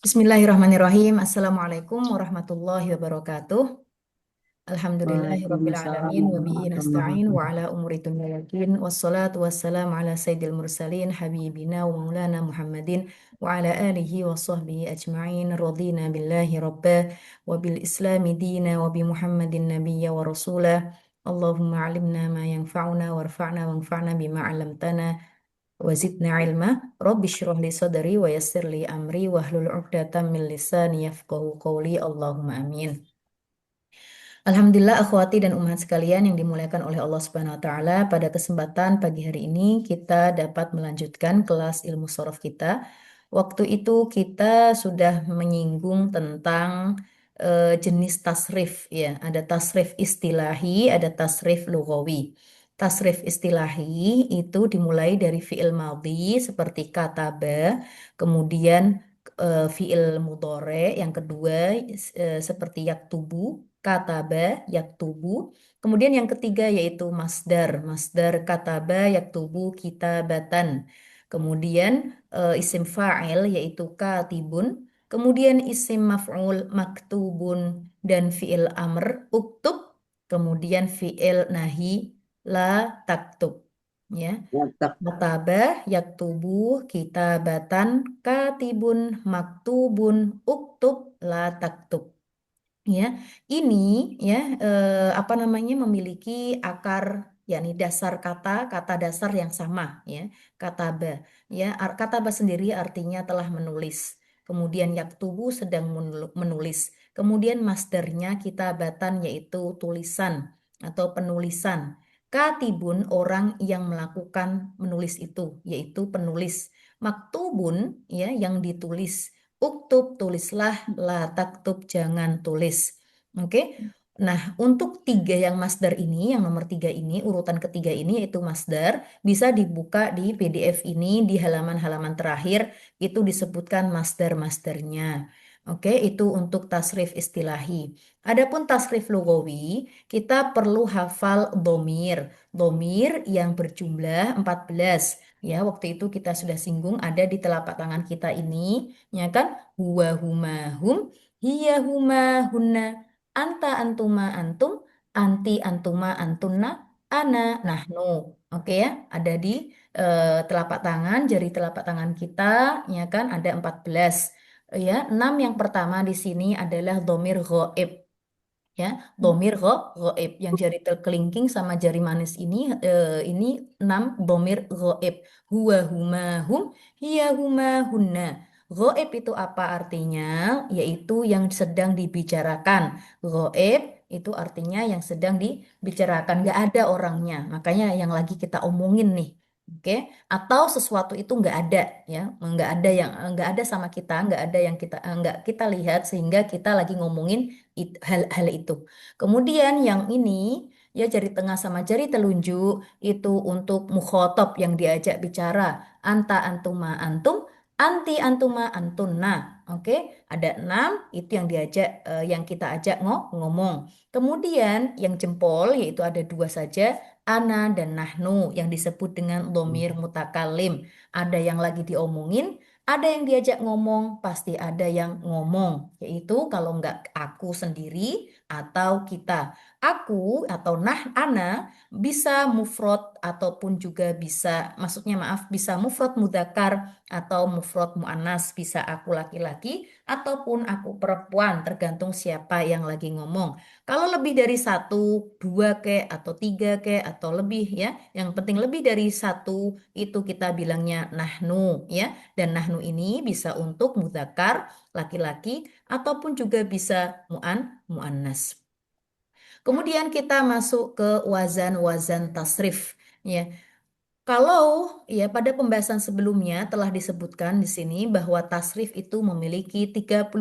Bismillahirrahmanirrahim. Assalamualaikum warahmatullahi wabarakatuh. Alhamdulillahirabbil Waalaikumsalam alamin wa bihi warahmatullahi nasta'in wa ala wabarakatuh. umuri dunya yakin wassalatu wassalamu ala sayyidil mursalin habibina wa maulana Muhammadin wa ala alihi wa sahbihi ajma'in radina billahi rabba wa bil islami dina wa bi Muhammadin nabiyya wa rasulah. Allahumma alimna ma yanfa'una warfa'na wanfa'na bima 'allamtana wazidna ilma. Rabbi syrah li sadri wa yassir li amri wahlul 'uqdatam min lisani yafqahu qawli. Allahumma amin. Alhamdulillah akhwati dan umat sekalian yang dimuliakan oleh Allah Subhanahu wa taala, pada kesempatan pagi hari ini kita dapat melanjutkan kelas ilmu shorof kita. Waktu itu kita sudah menyinggung tentang jenis tasrif ya. Ada tasrif istilahi, ada tasrif lughawi. Tasrif istilahi itu dimulai dari fiil madhi seperti kataba, kemudian fiil mudhore yang kedua seperti yaktubu, kataba, yaktubu. Kemudian yang ketiga yaitu masdar. Masdar kataba, yaktubu, kitabatan. Kemudian isim fa'il yaitu katibun. Kemudian isim maf'ul maktubun dan fi'il amr uktub. Kemudian fi'il nahi la taktub. Ya. Mantap. Kataba, yaktubu, kitabatan, katibun, maktubun, uktub, la taktub. Ya, ini ya apa namanya memiliki akar yakni dasar kata kata dasar yang sama ya. Kataba ya, kataba sendiri artinya telah menulis. Kemudian yaktubu sedang menulis. Kemudian masdarnya kitabatan yaitu tulisan atau penulisan. Katibun orang yang melakukan menulis itu yaitu penulis. Maktubun ya yang ditulis. Uktub, tulislah, la taktub, jangan tulis. Oke. Nah, untuk tiga yang masdar ini, yang nomor tiga ini, urutan ketiga ini yaitu masdar, bisa dibuka di PDF ini di halaman-halaman terakhir, itu disebutkan masdar-masdarnya. Oke, itu untuk tasrif istilahi. Adapun tasrif lugawi, kita perlu hafal domir. Domir yang berjumlah 14. Ya, waktu itu kita sudah singgung ada di telapak tangan kita ini, ya kan? Huwa huma hum, hiya huma hunna, anta antuma antum, anti antuma antunna, ana nahnu. Oke ya, ada di telapak tangan, jari telapak tangan kita, ya kan? Ada 14. Ya, 6 yang pertama di sini adalah domir ghaib. Ya, domir ghaib yang jari terkelingking sama jari manis ini 6 domir ghaib. Huwa huma hum, hiya huma hunna. Ghaib itu apa artinya? Yaitu yang sedang dibicarakan. Ghaib itu artinya yang sedang dibicarakan, nggak ada orangnya. Makanya yang lagi kita omongin nih. Oke, atau sesuatu itu nggak ada ya, nggak ada yang nggak ada sama kita, nggak ada yang kita nggak kita lihat sehingga kita lagi ngomongin hal-hal itu. Kemudian yang ini ya jari tengah sama jari telunjuk itu untuk mukhotob yang diajak bicara. Anta antuma antum, anti antuma antunna. Oke, ada 6 itu yang diajak yang kita ajak ngomong. Kemudian yang jempol yaitu ada dua saja, ana dan nahnu yang disebut dengan domir mutakalim. Ada yang lagi diomongin, ada yang diajak ngomong, pasti ada yang ngomong. Yaitu kalau nggak aku sendiri atau kita. Aku atau ana bisa mufrad ataupun juga bisa, maksudnya maaf, bisa mufrad mudzakkar atau mufrad muannas, bisa aku laki-laki ataupun aku perempuan, tergantung siapa yang lagi ngomong. Kalau lebih dari satu, dua ke, atau tiga ke, atau lebih ya, yang penting lebih dari satu itu kita bilangnya nahnu ya. Dan nahnu ini bisa untuk mudzakkar laki-laki ataupun juga bisa muannas. Kemudian kita masuk ke wazan-wazan tasrif ya. Kalau ya pada pembahasan sebelumnya telah disebutkan di sini bahwa tasrif itu memiliki 35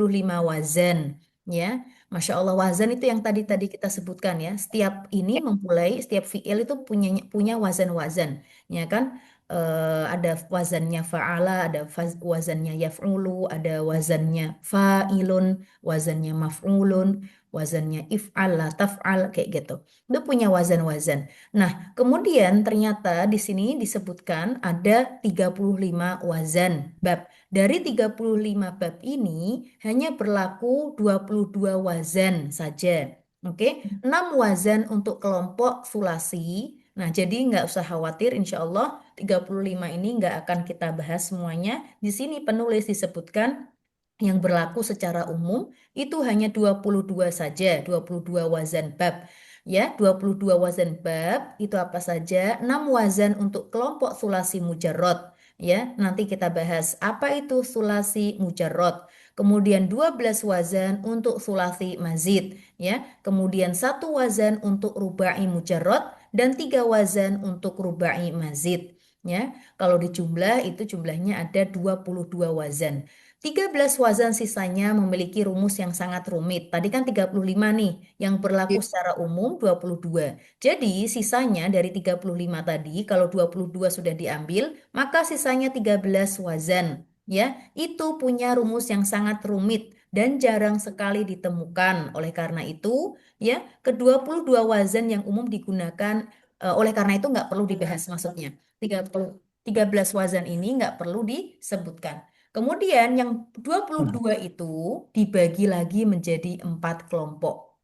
wazan ya. Masya Allah, wazan itu yang tadi kita sebutkan ya. Setiap ini memulai setiap fiil itu punya wazan-wazan ya kan. Ada wazannya fa'ala, ada wazannya yaf'ulu, ada wazannya fa'ilun, wazannya maf'ulun, wazannya if'al, la taf'al, kayak gitu. Itu punya wazan-wazan. Nah, kemudian ternyata di sini disebutkan ada 35 wazan bab. Dari 35 bab ini hanya berlaku 22 wazan saja. Oke, 6 wazan untuk kelompok sulasi. Nah, jadi nggak usah khawatir, insya Allah 35 ini nggak akan kita bahas semuanya. Di sini penulis disebutkan yang berlaku secara umum itu hanya 22 saja, 22 wazan bab. Ya, 22 wazan bab itu apa saja? 6 wazan untuk kelompok sulasi mujarrad. Ya, nanti kita bahas apa itu sulasi mujarrad. Kemudian 12 wazan untuk sulasi mazid, ya. Kemudian satu wazan untuk rubai mujarrad dan 3 wazan untuk rubai mazid. Ya, kalau dijumlah itu jumlahnya ada 22 wazan. 13 wazan sisanya memiliki rumus yang sangat rumit. Tadi kan 35 nih, yang berlaku Iya. secara umum 22. Jadi sisanya dari 35 tadi, kalau 22 sudah diambil, maka sisanya 13 wazan. Ya, itu punya rumus yang sangat rumit dan jarang sekali ditemukan. Oleh karena itu, ya, ke-22 wazan yang umum digunakan, oleh karena itu nggak perlu dibahas maksudnya. 13 wazan ini nggak perlu disebutkan. Kemudian yang 22 itu dibagi lagi menjadi 4 kelompok.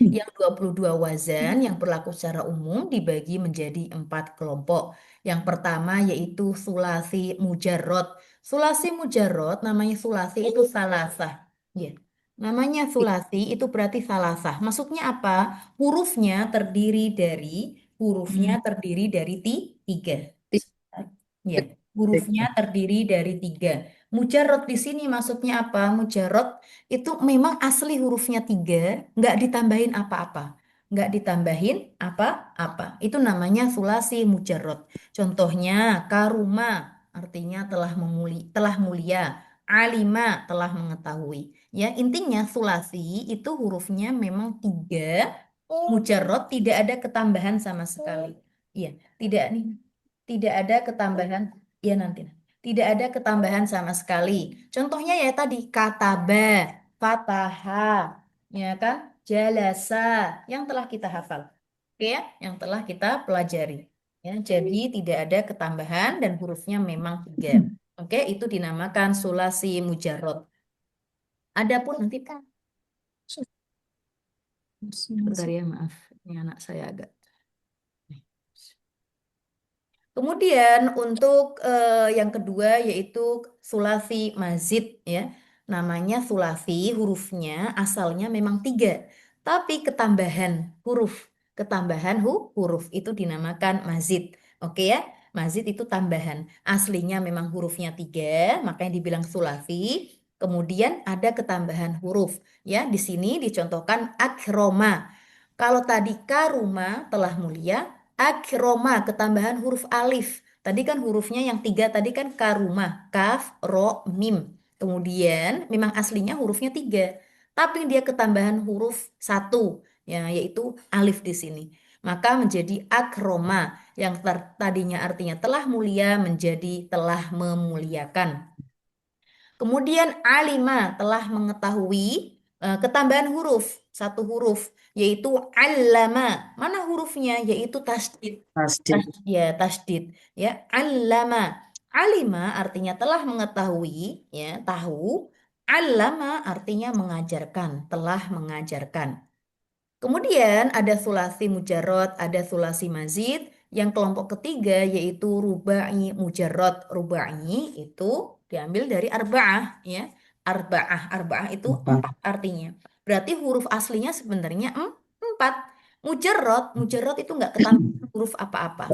Yang 22 wazan yang berlaku secara umum dibagi menjadi 4 kelompok. Yang pertama yaitu sulasi mujarrad. Sulasi mujarrad namanya sulasi itu salasah. Ya. Namanya sulasi itu berarti salasah. Maksudnya apa? Hurufnya terdiri dari tiga. Ya, hurufnya terdiri dari tiga. Mujarot di sini maksudnya apa? Mujarot itu memang asli hurufnya tiga, nggak ditambahin apa-apa. Nggak ditambahin apa-apa. Itu namanya sulasi mujarot. Contohnya, karuma artinya telah mulia. Alima telah mengetahui. Ya, intinya sulasi itu hurufnya memang tiga. Mujarot tidak ada ketambahan sama sekali. Iya, tidak nih. Tidak ada ketambahan, ya nanti. Tidak ada ketambahan sama sekali. Contohnya ya tadi kataba, fataha, ya kan? Jalasa yang telah kita hafal. Oke ya, yang telah kita pelajari. Ya, jadi tidak ada ketambahan dan hurufnya memang tiga. Oke, itu dinamakan sulasi mujarrad. Adapun nanti kan, sebentar ya maaf, ini anak saya agak. Kemudian untuk yang kedua yaitu sulasi mazid ya. Namanya sulasi hurufnya asalnya memang tiga. Tapi ketambahan huruf itu dinamakan mazid. Oke ya, mazid itu tambahan. Aslinya memang hurufnya tiga, makanya dibilang sulasi. Kemudian ada ketambahan huruf. Ya, di sini dicontohkan akroma. Kalau tadi karuma telah mulia, akroma ketambahan huruf alif. Tadi kan hurufnya yang tiga tadi kan karuma, kaf, ro, mim. Kemudian memang aslinya hurufnya tiga, tapi dia ketambahan huruf satu, ya yaitu alif di sini. Maka menjadi akroma yang tadinya artinya telah mulia menjadi telah memuliakan. Kemudian alima telah mengetahui ketambahan huruf, satu huruf, yaitu allama. Mana hurufnya? Yaitu tasdid. Pasti. Ya, tasdid. Ya, allama. Alima artinya telah mengetahui, ya, tahu. Allama artinya mengajarkan, telah mengajarkan. Kemudian ada sulasi mujarot, ada sulasi mazid. Yang kelompok ketiga yaitu rubai mujarot. Rubai itu diambil dari arba'ah ya. Arba'ah itu Empat. empat artinya. Berarti huruf aslinya sebenarnya empat. Mujarot itu nggak ketambahan huruf apa-apa.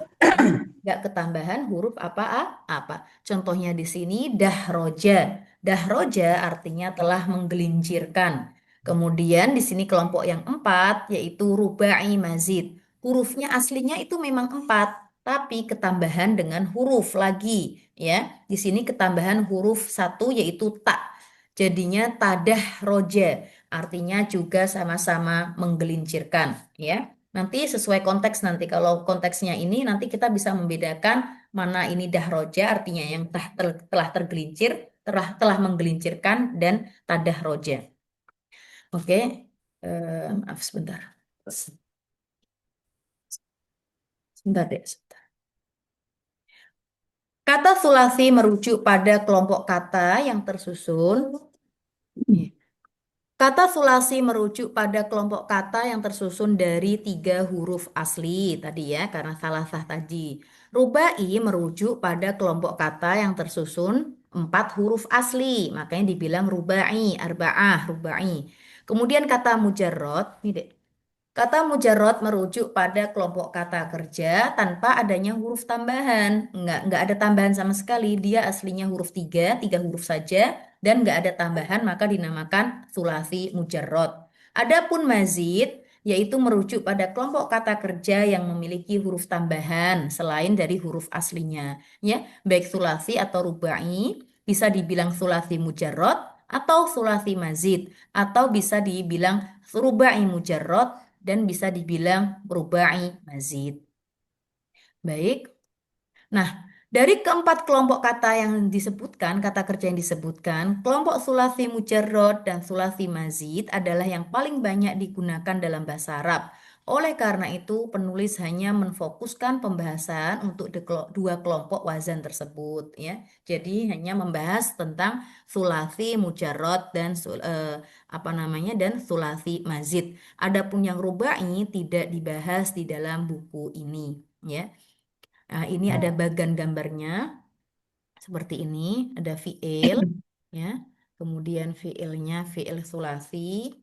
Nggak ketambahan huruf apa-apa. Contohnya di sini dahroja. Dahroja artinya telah menggelincirkan. Kemudian di sini kelompok yang empat yaitu rubai mazid. Hurufnya aslinya itu memang empat, tapi ketambahan dengan huruf lagi ya. Di sini ketambahan huruf satu yaitu tak. Jadinya tadah roja. Artinya juga sama-sama menggelincirkan ya. Nanti sesuai konteks nanti kalau konteksnya ini nanti kita bisa membedakan mana ini dahroja artinya yang telah tergelincir, telah menggelincirkan dan tadah roja. Oke. Maaf sebentar. Sebentar deh. Sebentar. Kata sulasi merujuk pada kelompok kata yang tersusun. Kata sulasi merujuk pada kelompok kata yang tersusun dari tiga huruf asli tadi ya, karena salah sah tadi. Rubai merujuk pada kelompok kata yang tersusun empat huruf asli, makanya dibilang rubai, arba'ah, rubai. Kemudian kata mujarrod, ini deh. Kata mujarrad merujuk pada kelompok kata kerja tanpa adanya huruf tambahan. Nggak ada tambahan sama sekali. Dia aslinya huruf tiga, tiga huruf saja, dan nggak ada tambahan, maka dinamakan sulasi mujarrad. Adapun mazid, yaitu merujuk pada kelompok kata kerja yang memiliki huruf tambahan selain dari huruf aslinya. Ya, baik sulasi atau rubai, bisa dibilang sulasi mujarrad atau sulasi mazid, atau bisa dibilang rubai mujarrad dan bisa dibilang rubai mazid. Baik. Nah, dari keempat kelompok kata yang disebutkan, kata kerja yang disebutkan, kelompok sulasi mujarrad dan sulasi mazid adalah yang paling banyak digunakan dalam bahasa Arab. Oleh karena itu, penulis hanya menfokuskan pembahasan untuk dua kelompok wazan tersebut, ya. Jadi hanya membahas tentang sulasi mujarrad dan apa namanya dan sulasi mazid. Adapun yang rubai tidak dibahas di dalam buku ini, ya. Nah, ini ada bagan gambarnya seperti ini, ada fiil, ya. Kemudian fiilnya fiil sulasi,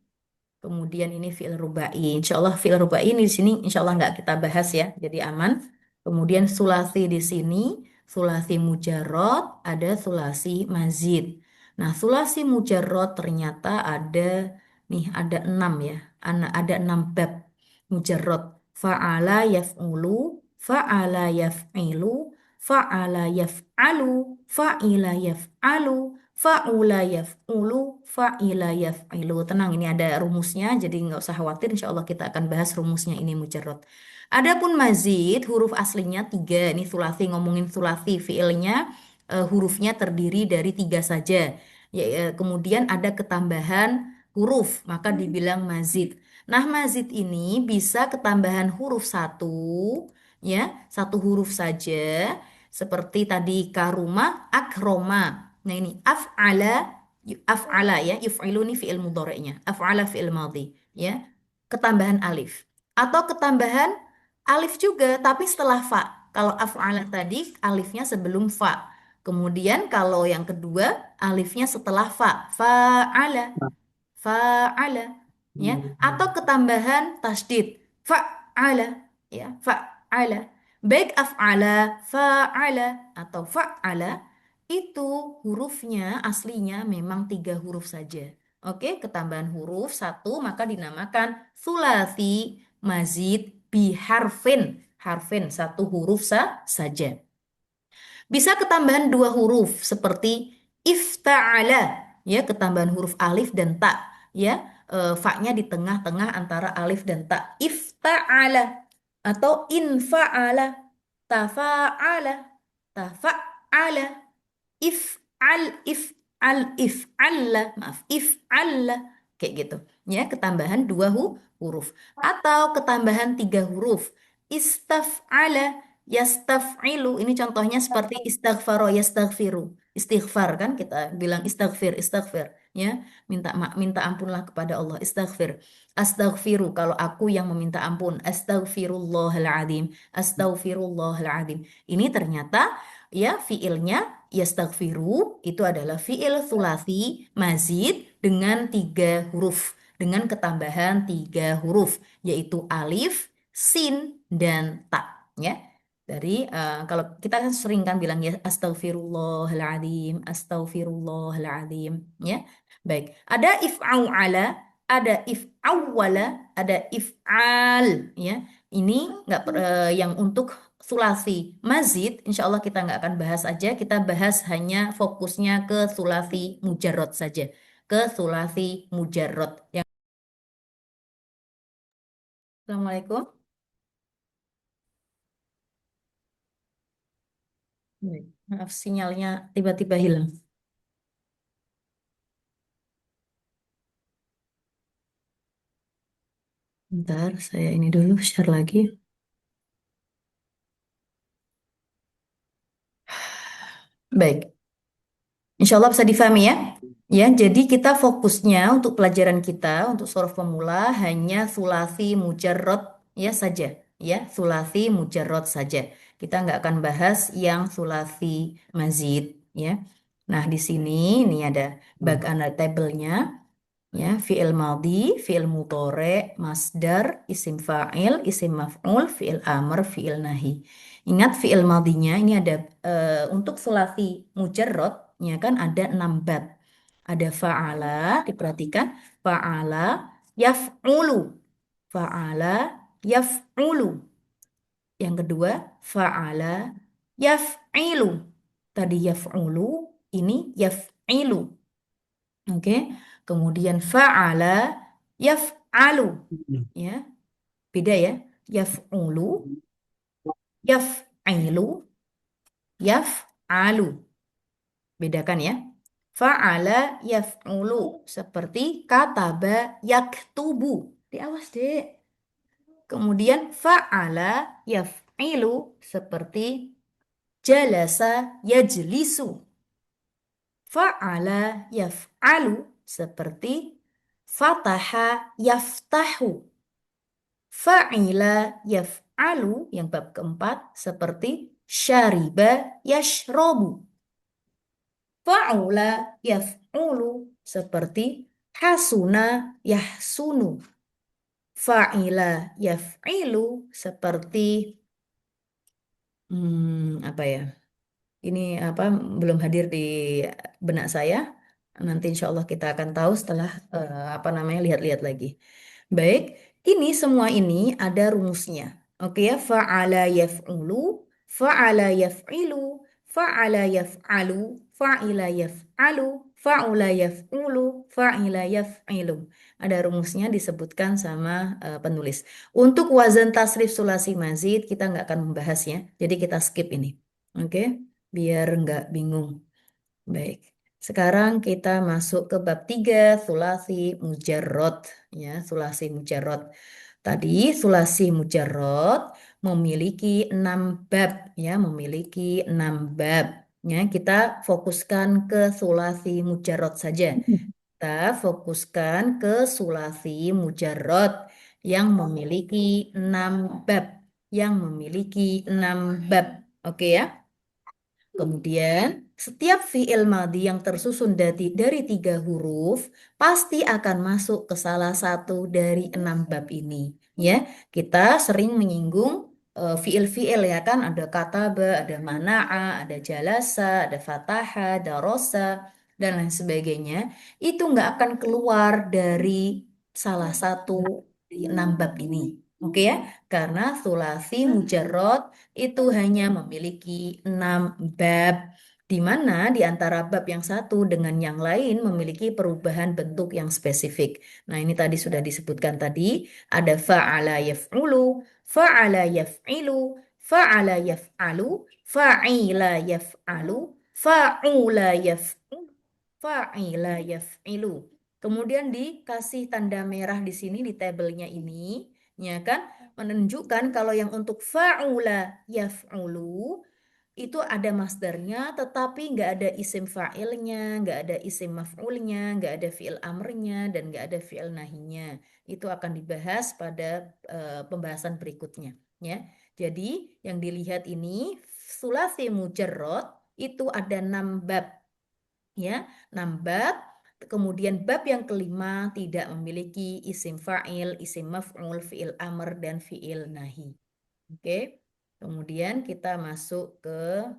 kemudian ini fiil rubai. Insya Allah fiil rubai ini di sini insya Allah nggak kita bahas ya, jadi aman. Kemudian sulasi di sini, sulasi mujarrad, ada sulasi mazid. Nah, sulasi mujarrad ternyata ada nih ada enam ya, ada enam bab mujarrad. Fa'ala yaf'ulu, fa'ala yaf'ilu, fa'ala yaf'alu, fa'ila yaf'alu, fa'ula yaf'ulu, fa'ila yaf'ilu. Tenang, ini ada rumusnya, jadi nggak usah khawatir. Insya Allah kita akan bahas rumusnya ini mujarrad. Adapun mazid, huruf aslinya tiga. Ini sulasi, ngomongin sulasi, fiilnya hurufnya terdiri dari tiga saja. Ya, kemudian ada ketambahan huruf, maka dibilang mazid. Nah, mazid ini bisa ketambahan huruf satu, ya, satu huruf saja, seperti tadi karuma, akroma. Nah, ini af'ala ya, yuf'ilu ini fi'il mudhari'nya, af'ala fi'il madhi, ya. Ketambahan alif atau ketambahan alif juga tapi setelah fa. Kalau af'ala tadi alifnya sebelum fa. Kemudian kalau yang kedua alifnya setelah fa. Fa'ala, fa'ala, ya, atau ketambahan tasdid fa'ala, ya, fa'ala, baik af'ala, fa'ala atau fa'ala, itu hurufnya aslinya memang tiga huruf saja. Oke, ketambahan huruf satu maka dinamakan sulasi mazid biharfin, harfin satu huruf saja. Bisa ketambahan dua huruf seperti ifta'ala, ya, ketambahan huruf alif dan ta, ya, fa-nya di tengah-tengah antara alif dan ta. Ifta'ala atau infa'ala, tafa'ala, tafa'ala, if'al, maaf, if'alla, kayak gitu. Ya, ketambahan dua huruf atau ketambahan tiga huruf. Istaf'ala, yastaf'ilu. Ini contohnya seperti istaghfaro, yastaghfiru. Istighfar kan kita bilang istaghfir, istaghfir, ya. Minta ampunlah kepada Allah, istaghfir. Astaghfiru kalau aku yang meminta ampun. Astaghfirullahaladzim. Astaghfirullahaladzim. Ini ternyata ya fiilnya yastaghfiru itu adalah fiil sulasi mazid dengan tiga huruf, dengan ketambahan tiga huruf, yaitu alif, sin, dan ta. Ya, dari kalau kita kan sering kan bilang ya astaghfirullahaladzim, astaghfirullahaladzim. Ya, baik. Ada if'au ala, ada if'awwala, ada if'al. Ya, ini nggak yang untuk sulasi mazid, insya Allah kita nggak akan bahas aja. Kita bahas hanya fokusnya ke sulasi mujarrad saja. Ke sulasi mujarrad. Yang Assalamualaikum. Maaf, sinyalnya tiba-tiba hilang. Bentar, saya ini dulu share lagi. Baik. Insya Allah bisa difahami ya. Ya, jadi kita fokusnya untuk pelajaran kita untuk sorof pemula hanya sulasi mujarrod ya saja, ya sulasi mujarrod saja. Kita nggak akan bahas yang sulasi mazid, ya. Nah di sini ini ada bagan tabelnya. Ya, fi'il madhi, fi'il mudhari, masdar, isim fa'il, isim maf'ul, fi'il amr, fi'il nahi. Ingat fi'il madhinya ini ada untuk sulasi mujarrad ya kan ada 6 bab. Ada fa'ala, diperhatikan fa'ala yaf'ulu. Fa'ala yaf'ulu. Yang kedua fa'ala yaf'ilu. Tadi yaf'ulu, ini yaf'ilu. Oke. Kemudian fa'ala yaf'alu ya. Beda ya. Yaf'ulu, yaf'ilu, yaf'alu. Bedakan ya. Fa'ala yaf'ulu seperti kataba yaktubu. Diawas, Dek. Kemudian fa'ala yaf'ilu seperti jalasa yajlisu. Fa'ala yaf'alu seperti fataha yaftahu. Fa'ila yaf'alu yang bab keempat seperti syariba yashrobu. Fa'ula yaf'ulu seperti hasuna yahsunu. Fa'ila yaf'ilu seperti apa ya? Ini apa belum hadir di benak saya. Nanti insya Allah kita akan tahu setelah apa namanya lihat-lihat lagi. Baik, ini semua ini ada rumusnya. Oke ya, fa'ala yaf'ulu, fa'ala yaf'ilu, fa'ala yaf'alu, fa'ila yaf'alu, fa'ula yaf'ulu, fa'ila yaf'ilu. Ada rumusnya disebutkan sama penulis. Untuk wazan tasrif sulasi mazid kita nggak akan membahasnya, jadi kita skip ini. Oke, biar nggak bingung. Baik, sekarang kita masuk ke bab 3, sulasi mujarrod. Ya, sulasi mujarrod. Tadi sulasi mujarrod memiliki 6 bab. Ya, memiliki 6 bab. Ya, kita fokuskan ke sulasi mujarrod saja. Kita fokuskan ke sulasi mujarrod yang memiliki 6 bab. Yang memiliki 6 bab. Oke ya. Kemudian, setiap fi'il madhi yang tersusun dari 3 huruf pasti akan masuk ke salah satu dari 6 bab ini. Ya, kita sering menyinggung fi'il-fi'il ya kan, ada kataba, ada mana'a, ada jalasa, ada fataha, ada rosa, dan lain sebagainya. Itu nggak akan keluar dari salah satu di 6 bab ini. Oke ya, karena sulasi mujarrod itu hanya memiliki 6 bab, di mana di antara bab yang satu dengan yang lain memiliki perubahan bentuk yang spesifik. Nah, ini tadi sudah disebutkan tadi, ada fa'ala yaf'ulu, fa'ala yaf'ilu, fa'ala yaf'alu, fa'ila yaf'alu, fa'ula yaf'ulu, fa'ila yaf'ilu. Kemudian dikasih tanda merah di sini di tabelnya ini, ya kan? Menunjukkan kalau yang untuk fa'ula yaf'ulu itu ada masdarnya tetapi nggak ada isim fa'ilnya, nggak ada isim maf'ulnya, nggak ada fi'il amrnya, dan nggak ada fi'il nahinya. Itu akan dibahas pada pembahasan berikutnya. Ya. Jadi yang dilihat ini sulasi mujarrad itu ada 6 bab. Ya, 6 bab. Kemudian bab yang kelima tidak memiliki isim fa'il, isim maf'ul, fi'il amr, dan fi'il nahi. Oke. Kemudian kita masuk ke,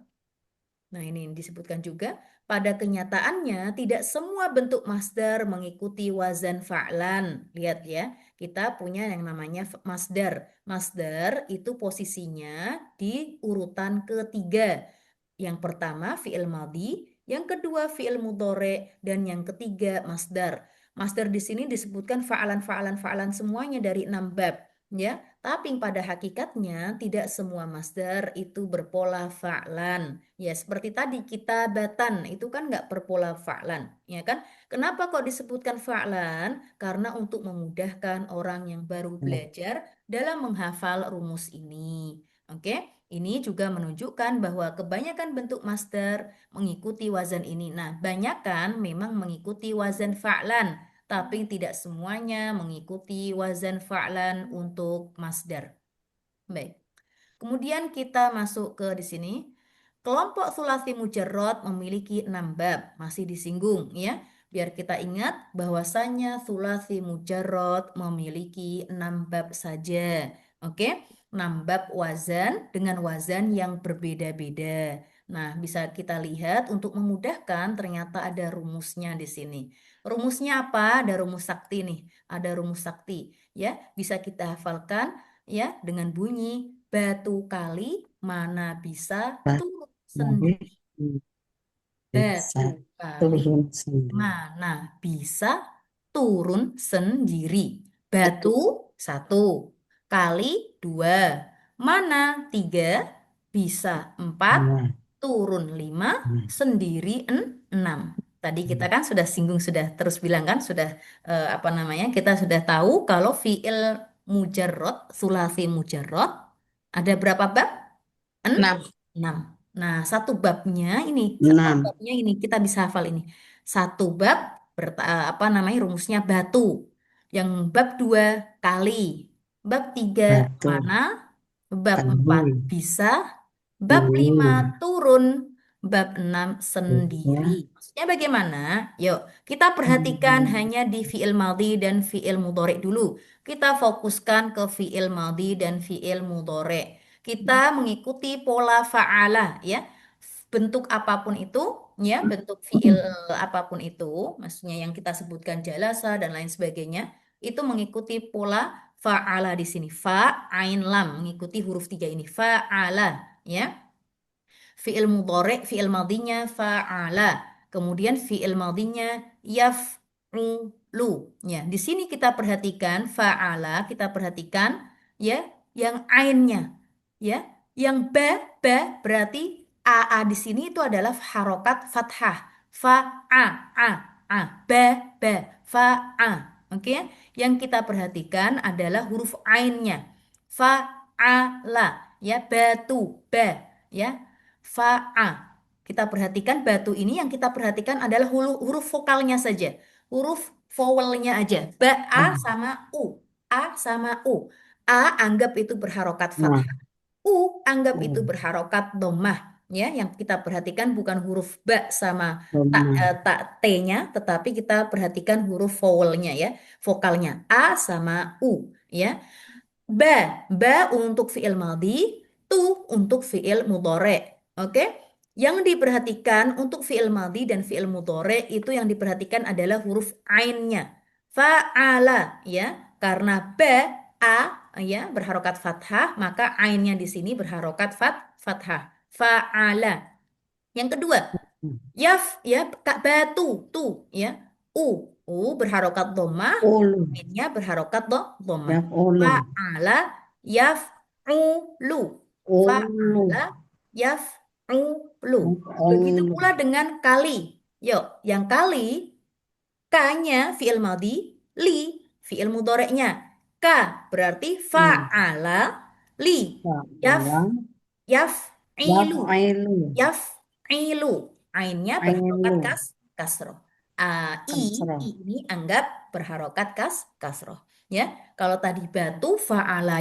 nah ini disebutkan juga, pada kenyataannya tidak semua bentuk masdar mengikuti wazan fa'lan. Lihat ya, kita punya yang namanya masdar. Masdar itu posisinya di urutan ketiga. Yang pertama fi'il madhi, yang kedua fi'il mudhari, dan yang ketiga masdar. Masdar di sini disebutkan fa'alan, fa'alan, fa'alan semuanya dari 6 bab. Ya, tapi pada hakikatnya tidak semua masdar itu berpola fa'lan. Ya, seperti tadi kitabatan itu kan nggak berpola fa'lan, ya kan? Kenapa kok disebutkan fa'lan? Karena untuk memudahkan orang yang baru Ya. belajar dalam menghafal rumus ini. Oke, ini juga menunjukkan bahwa kebanyakan bentuk masdar mengikuti wazan ini. Nah, banyakan memang mengikuti wazan fa'lan tapi tidak semuanya mengikuti wazan fa'lan untuk masdar. Baik. Kemudian kita masuk ke di sini. Kelompok sulasi mujarrad memiliki 6 bab, masih disinggung ya. Biar kita ingat bahwasannya sulasi mujarrad memiliki 6 bab saja. Oke, 6 bab wazan dengan wazan yang berbeda-beda. Nah, bisa kita lihat untuk memudahkan ternyata ada rumusnya di sini. Rumusnya apa? Ada rumus sakti nih. Ada rumus sakti ya. Bisa kita hafalkan ya dengan bunyi batu kali mana bisa turun Tapi sendiri. bisa Batu kali turun sendiri. mana bisa turun sendiri. Batu Betul. satu, kali dua, mana tiga, bisa empat, Nah, turun lima, nah, sendiri enam. Tadi kita nah. kan sudah singgung, sudah terus bilang kan, sudah apa namanya, kita sudah tahu kalau fiil mujarrad, sulasi mujarrad, ada berapa bab? 6. 6. Nah, satu 6. babnya ini kita bisa hafal ini. Satu bab apa namanya rumusnya batu. Yang bab dua kali. Bab tiga Batu. mana? Bab empat Kali. bisa. Bab lima Ini. turun. Bab enam sendiri. Dua. Maksudnya bagaimana? Yuk, kita perhatikan hanya di fiil madhi dan fiil mudhari dulu. Kita fokuskan ke fiil madhi dan fiil mudhari. Kita mengikuti pola fa'ala ya. Bentuk apapun itu ya, bentuk fiil apapun itu, maksudnya yang kita sebutkan jalasa dan lain sebagainya, itu mengikuti pola fa'ala di sini. Fa, ain, lam mengikuti huruf tiga ini. Fa'ala ya. Fi'il mudhari, fi'il madhinya fa'ala. Kemudian fi'il madhinya yaf'ulu. Ya, di sini kita perhatikan fa'ala, kita perhatikan ya yang ainnya. Ya, yang ba berarti a di sini itu adalah harokat fathah. Fa'a a a ba ba fa'a. Oke, ya. Yang kita perhatikan adalah huruf ainnya. Fa'ala ya batu ba ya fa'a. Kita perhatikan batu ini yang kita perhatikan adalah huruf vokalnya saja. Huruf vowelnya aja. Ba, A Ah, sama U. A sama U. A anggap itu berharokat nah, fathah. Anggap itu oh, berharokat domah. Ya, yang kita perhatikan bukan huruf ba sama benar. tak T-nya, tetapi kita perhatikan huruf vowelnya ya, vokalnya A sama U. Ya, ba untuk fiil madhi, tu untuk fiil mudhari. Oke? Yang diperhatikan untuk fiil madhi dan fiil mudhari itu yang diperhatikan adalah huruf ainnya. Fa'ala ya, karena ba a ya berharokat fathah, maka ainnya di sini berharokat fathah. Fa'ala. Yang kedua, yaf ya kak batu tu ya. U berharokat dhammah, Ulu. ainnya berharokat dhammah. Ya, ulu. Fa'ala yaf'ulu. Ulu. Fa'ala yaf'ulu. Begitu Ulu. pula dengan kali. Yuk, yang kali K-nya fi'il madhi, li fi'il mudhoreknya. K berarti Hmm. fa'ala li Ya, yaf Allah. Ya, yaf'ilu. ailu. Yaf'ilu. Ainnya berharokat Ailu. kasroh. I Kasroh. ini anggap berharokat kasroh. Ya, kalau tadi batu fa'ala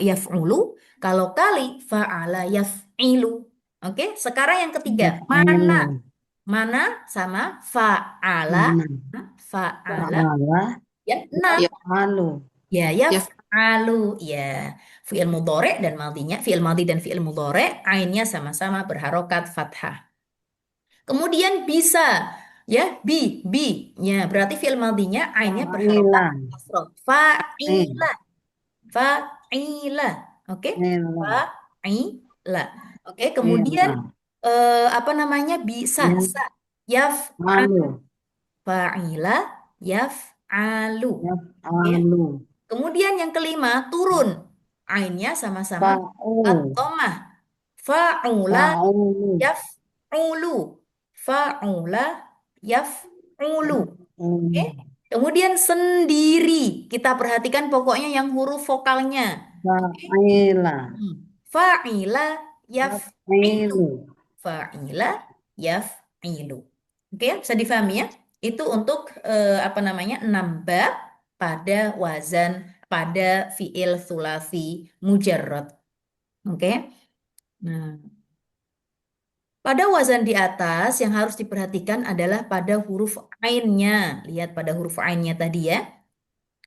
yaf'ulu, kalau kali fa'ala yaf'ilu. Oke, sekarang yang ketiga, Ya, mana? ailu. Mana sama fa'ala, Mana? fa'ala, Allah. ya, Ya, nah, alu. ya, yaf'alu, ya, fi'il mudhari dan madhinya, fi'il madhi dan fi'il mudhari, ainnya sama-sama berharokat fathah. Kemudian bisa, ya, bi, ya, berarti fi'il madhinya ainnya berharokat Fa'ilan. kasroh. Eh, Fa'ila, fa'ila, oke, ela. fa'ila, oke. Kemudian Ela. apa namanya bisa, Ya, sa, yaf, alu. fa'ila, yaf'alu. Ya, Oke. alu. Kemudian yang kelima, turun. Ainnya sama-sama Fa'u. dhammah. Fa'ula Fa'ulu. yaf'ulu. Fa'ula yaf'ulu. Oke. Fa'ulu. Kemudian sendiri. Kita perhatikan pokoknya yang huruf vokalnya. Oke. Fa'ila. Hmm. Fa'ila yaf'ilu. Fa'ilu. Fa'ila yaf'ilu. Oke, bisa difahami ya? Itu untuk apa namanya? 6 bab pada wazan pada fiil sulasi mujarrad. Oke. Nah, pada wazan di atas yang harus diperhatikan adalah pada huruf ainnya. Lihat pada huruf ainnya tadi ya.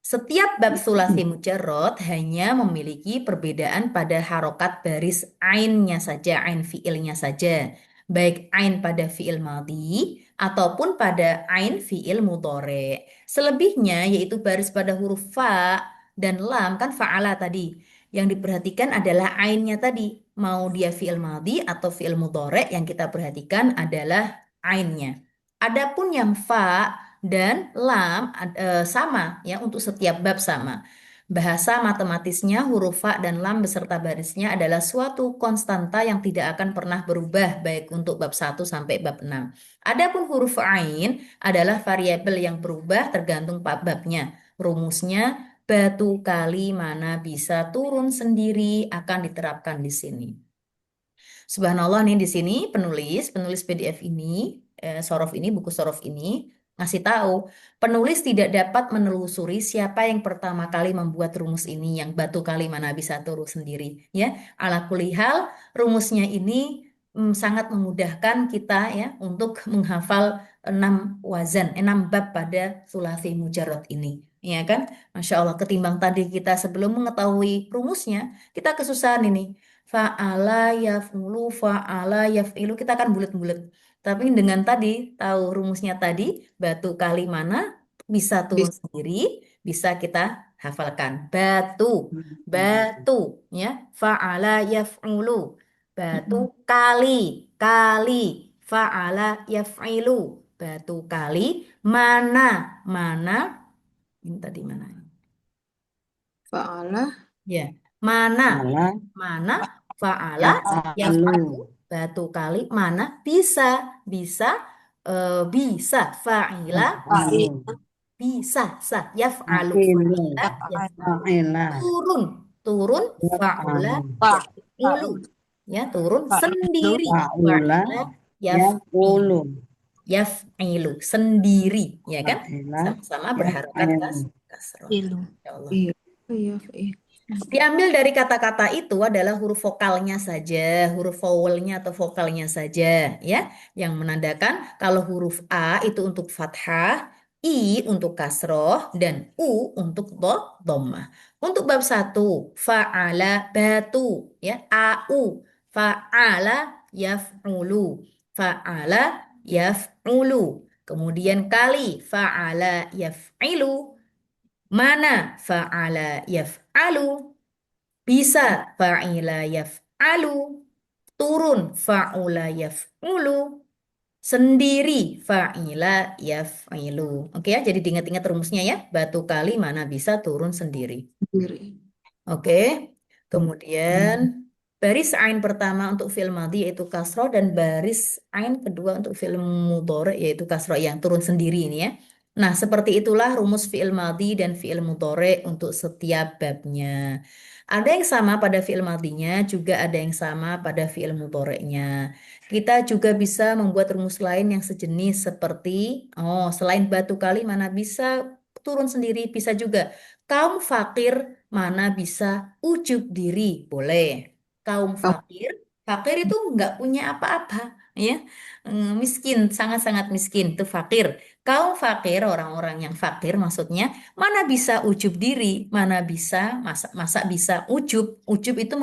Setiap bab sulasi mujarrad hanya memiliki perbedaan pada harokat baris ainnya saja, ain fiilnya saja. Baik ain pada fiil madhi ataupun pada ain fiil mudhore. Selebihnya yaitu baris pada huruf fa dan lam kan fa'ala tadi. Yang diperhatikan adalah ainnya tadi. Mau dia fiil madhi atau fiil mudhore yang kita perhatikan adalah ainnya. Adapun yang fa dan lam sama ya untuk setiap bab sama. Bahasa matematisnya huruf fa dan lam beserta barisnya adalah suatu konstanta yang tidak akan pernah berubah baik untuk bab 1 sampai bab 6. Adapun huruf ain adalah variabel yang berubah tergantung babnya. Rumusnya batu kali mana bisa turun sendiri akan diterapkan di sini. Subhanallah nih di sini penulis PDF ini, Sorof ini, buku Sorof ini ngasih tahu penulis tidak dapat menelusuri siapa yang pertama kali membuat rumus ini yang batu kali mana bisa turun sendiri ya. Ala kulihal rumusnya ini sangat memudahkan kita ya untuk menghafal 6 wazan, 6 bab pada sulasi mujarrad ini. Ya kan? Masya Allah, ketimbang tadi kita sebelum mengetahui rumusnya, kita kesusahan ini. Fa'ala yaf'ulu, fa'ala yaf'ilu, kita akan bulat-bulat. Tapi dengan tadi, tahu rumusnya tadi, batu kali mana bisa turun Bis. sendiri, bisa kita hafalkan. Batu, batu, ya. Fa'ala yaf'ulu, batu Mm-mm. kali, kali. Fa'ala yaf'ilu, batu kali. Mana, mana, ini tadi mana? Fa'ala. Ya, mana, Fa'ala. mana, fa'ala, Yaf'alu. yaf'alu, batu kali, mana, bisa, bisa, bisa, fa'ila, Yaf'alu. bisa, yaf'alu, Fa'ilu. fa'ila, yaf'alu, Fa'ila. turun, turun, fa'ula, Yaf'alu. yaf'ilu, ya, turun, sendiri, Fa'ula. fa'ila, yaf'ilu, Yaf'ulu. yaf'ilu, sendiri, ya kan? Fa'ila. Sama-sama berharokat Yaf'alu. kasroh. Ilu. Ya Allah. Iya. Iya, iya. Diambil dari kata-kata itu adalah huruf vokalnya saja, huruf vowelnya atau vokalnya saja, ya, yang menandakan kalau huruf A itu untuk fathah, I untuk kasroh, dan U untuk dhammah. Untuk bab 1, fa'ala batu, ya, AU, fa'ala yaf'ulu, fa'ala yaf'ulu. Kemudian kali, fa'ala yaf'ilu, mana, fa'ala yaf'alu, bisa fa'ila yaf'alu, turun fa'ula yaf'ulu, sendiri fa'ila yaf'ilu. Oke ya, jadi diingat-ingat rumusnya ya. Batu kali mana bisa turun sendiri. Sendiri. Oke. Kemudian baris ain pertama untuk fi'il madhi yaitu kasroh dan baris ain kedua untuk fi'il mudhari yaitu kasroh yang turun sendiri ini ya. Nah, seperti itulah rumus fi'il madhi dan fi'il mudhari untuk setiap babnya. Ada yang sama pada fi'il madhinya, juga ada yang sama pada fi'il mudhari'nya. Kita juga bisa membuat rumus lain yang sejenis seperti, oh, selain batu kali mana bisa turun sendiri, bisa juga. Kaum fakir mana bisa ujub diri, boleh. Kaum Kamu fakir, fakir itu nggak punya apa-apa, ya. Miskin, sangat-sangat miskin, itu fakir. Kaum fakir, orang-orang yang fakir maksudnya, mana bisa ujub diri, mana bisa, masa bisa ujub. Ujub itu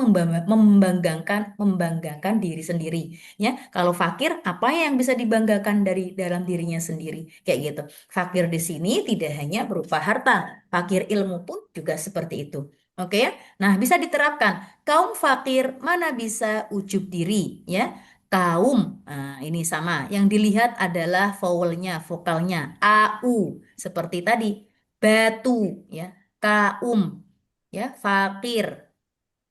membanggakan diri sendiri, ya. Kalau fakir, apa yang bisa dibanggakan dari dalam dirinya sendiri, kayak gitu. Fakir di sini tidak hanya berupa harta, fakir ilmu pun juga seperti itu. Oke ya. Nah, bisa diterapkan. Kaum fakir mana bisa ujub diri ya. Kaum, nah, ini sama. Yang dilihat adalah vowelnya, vokalnya. AU seperti tadi. Batu ya. kaum, ya, fakir,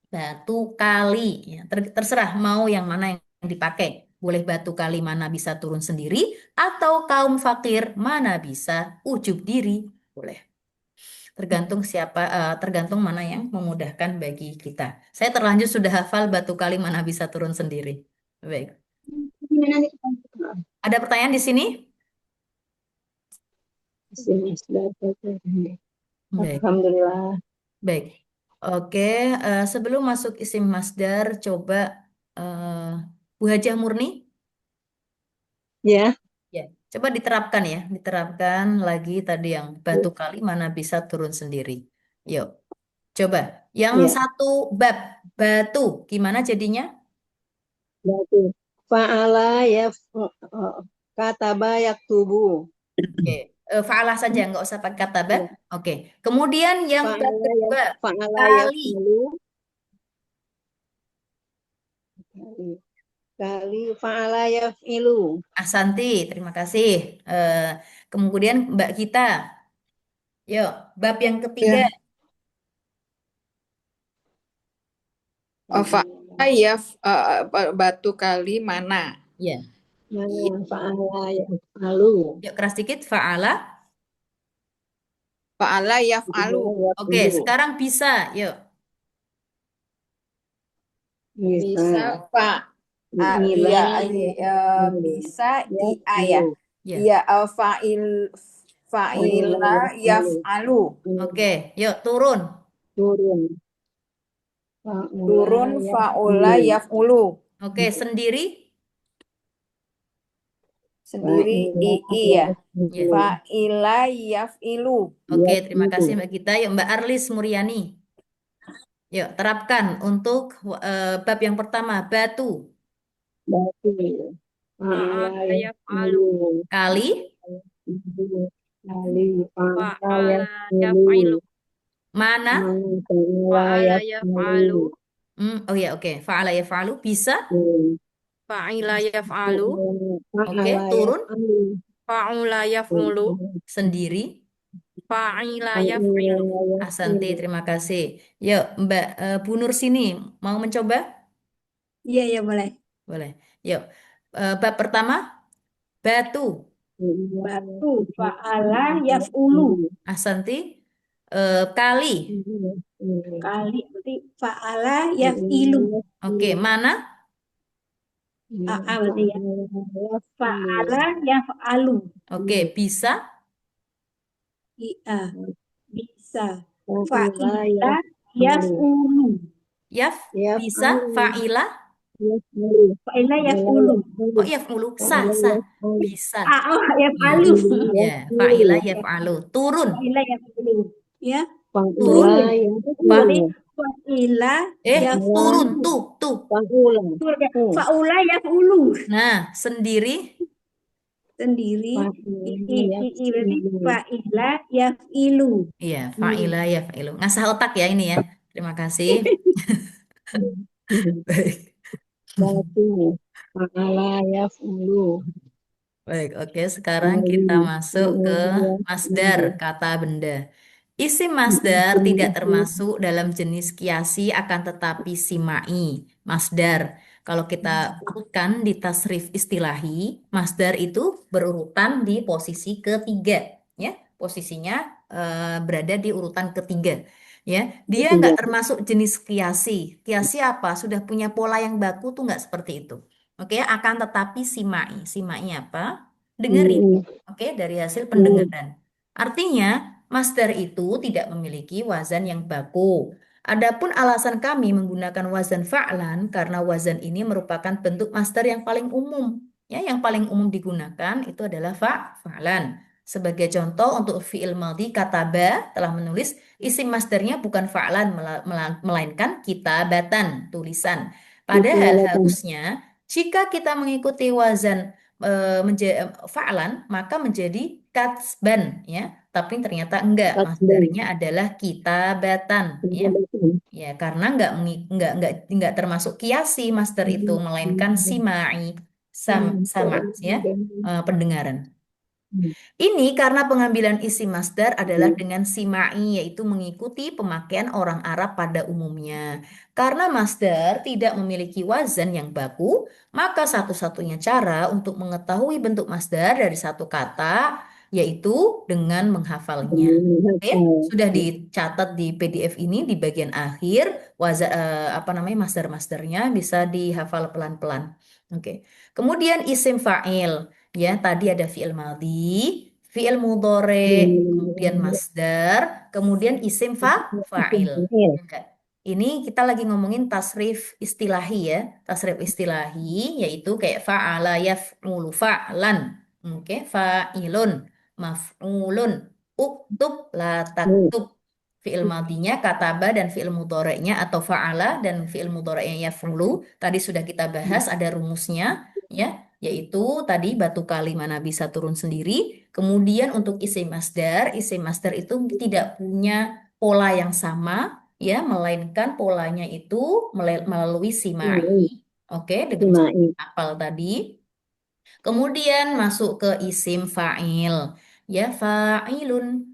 batu kali, ya, terserah mau yang mana yang dipakai. Boleh batu kali mana bisa turun sendiri, atau kaum fakir mana bisa ujub diri. Boleh. Tergantung siapa, tergantung mana yang memudahkan bagi kita. Saya terlanjur sudah hafal batu kali mana bisa turun sendiri. Baik. Ada pertanyaan di sini? Sini sudah Baik. Alhamdulillah. Baik. Oke, sebelum masuk isim masdar, coba eh, Bu Hajah Murni, Ya, ya, coba diterapkan ya, diterapkan lagi tadi yang batu kali mana bisa turun sendiri. Yuk, coba. Yang ya. satu bab batu, gimana jadinya? Berarti fa'ala ya kataba yaktubu. Oke, fa'alah saja, nggak usah pakai kata ba. Ya. Oke, kemudian yang bab Fa'ala ya kedua, fa'ala kali. yaf'alu kali kali fa'ala yaf'ilu. Ahsanti, terima kasih. Eh, kemudian Mbak Gita, yuk, bab yang ketiga. Ya. Fa'ala batu kali mana? Ya, Mana fa'ala yaf'alu. yuk keras dikit, fa'ala. Fa'ala Dia yaf'alu. Oke, yaf'alu. sekarang bisa, yuk. Bisa. Bisa Ila iya yaf'alu. bisa ia ya. Yaf'alu. Iya Ya, Fa'ila fa'ila yaf'alu. yaf'alu. oke, yuk turun. Turun. Fa'ula Turun fa'ula yaf'alu. yaf'ulu. Oke, sendiri. Sendiri Fa'ila iya. Ya, yaf'alu. Fa'ila yaf'ilu. oke, terima kasih Yaf'alu. Mbak Gita. Yuk, Mbak Arlis Muryani. Yuk, terapkan untuk bab yang pertama, batu. Berarti fa'ala Fa'ala yaf'alu. yaf'alu. Kali, Kali fa'ala Fa'ala yaf'ilu. yaf'alu. mana? Mana fa'ala Fa'ala yaf'alu. yaf'alu. Oh ya, oke. Fa'ala yaf'alu, bisa. Fa'ila yaf'alu. Oke, Fa'ala turun. yaf'alu. Fa'ula yaf'ulu. Sendiri. Fa'ila yaf'ilu. Fa'ila Asante, yaf'alu. terima kasih. Yuk, Mbak Bu Nur sini. Mau mencoba? Iya, iya boleh. Boleh. Yuk, bab pertama, batu. Batu, fa'ala, yaf'ulu. Asanti, kali. Kali, berarti fa'ala, yaf'ilu. Oke, mana? Berarti ya. Fa'ala, yaf'alu. Oke, bisa. Iya, bisa. Fa'ila Fa'ila, yaf'alu. yaf'ulu. Yaf, bisa. Yaf'alu. Fa'ila. Yaf'alu. Fa'ila, Fa'ila yaf'ulu. Oh, yaf'alu. yaf'ulu. Sah, Fa'ila sah. yaf'alu. Bisa. Oh, Iya. yaf'alu. Ya, fa'ila Yaf'alu. yaf'alu. Turun. Fa'ila, yaf'ulu. Ya, Turun. Fa'ila turun. Fa, Berarti yaf'alu. fa'ila, turun. yaf'ulu. Tuh. Fa'ula. Fa'ula, yaf'ulu. Nah, sendiri. Sendiri. Fa'ila Berarti yaf'alu. fa'ila, yaf'ilu. Iya, fa'ila yaf'ilu. Ngasah otak ya ini ya. Terima kasih. Baik. Batu. Fa'ala yaf'alu. Baik, oke. Sekarang kita Kali. masuk ke Fa'ala masdar, yaf'alu. kata benda. Isim masdar tidak termasuk dalam jenis kiasi akan tetapi simai. Masdar. Kalau kita urutkan di tasrif istilahi, masdar itu berurutan di posisi ketiga. Ya, posisinya berada di urutan ketiga. Ya, dia nggak Ketiga. termasuk jenis kiasi. Kiasi apa? Sudah punya pola yang baku tuh nggak seperti itu. Oke, akan tetapi simai. Simai apa? Dengerin. Oke, dari hasil pendengaran. Artinya, masdar itu tidak memiliki wazan yang baku. Adapun alasan kami menggunakan wazan fa'lan karena wazan ini merupakan bentuk masdar yang paling umum. Ya, yang paling umum digunakan itu adalah fa'lan. Sebagai contoh untuk fi'il madhi kataba telah menulis isim masdarnya bukan fa'lan melainkan kitabatan, tulisan. Padahal Kitabatan. harusnya jika kita mengikuti wazan fa'lan maka menjadi katsban ya, tapi ternyata enggak, Kasban. masdarnya adalah kitabatan ya. Kitabatan. Ya, karena enggak termasuk kiasi masdar itu melainkan simai sama ya, pendengaran. Ini karena pengambilan isim masdar adalah dengan sima'i, yaitu mengikuti pemakaian orang Arab pada umumnya. Karena masdar tidak memiliki wazan yang baku, maka satu-satunya cara untuk mengetahui bentuk masdar dari satu kata yaitu dengan menghafalnya. Oke, sudah dicatat di PDF ini di bagian akhir apa namanya masdar-masdarnya bisa dihafal pelan-pelan. Oke. Kemudian isim fa'il. Ya, tadi ada fi'il madhi, fi'il mudhore, kemudian masdar, kemudian isim fa'il. Enggak. Ini kita lagi ngomongin tasrif istilahi ya. Tasrif istilahi yaitu kayak fa'ala yaf'ulu fa'lan. Oke, fa'ilun, maf'ulun, uktub, la taktub. Fi'il madhinya kataba dan fi'il mudhoreknya atau fa'ala dan fi'il mudhoreknya yaf'ulu. Tadi sudah kita bahas ada rumusnya ya, yaitu tadi batu kali mana bisa turun sendiri. Kemudian untuk isim masdar itu tidak punya pola yang sama ya, melainkan polanya itu melalui sima'i. Oke, dengan cara hafal tadi. Kemudian masuk ke isim fa'il. Ya, fa'ilun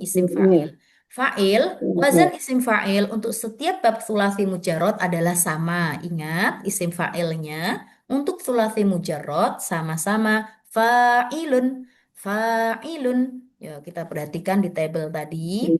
isim fa'il. Fa'il, wazan isim fa'il untuk setiap bab sulasi mujarrad adalah sama. Ingat, isim fa'ilnya untuk sulasi mujarrad sama-sama fa'ilun, fa'ilun. Ya, kita perhatikan di tabel tadi.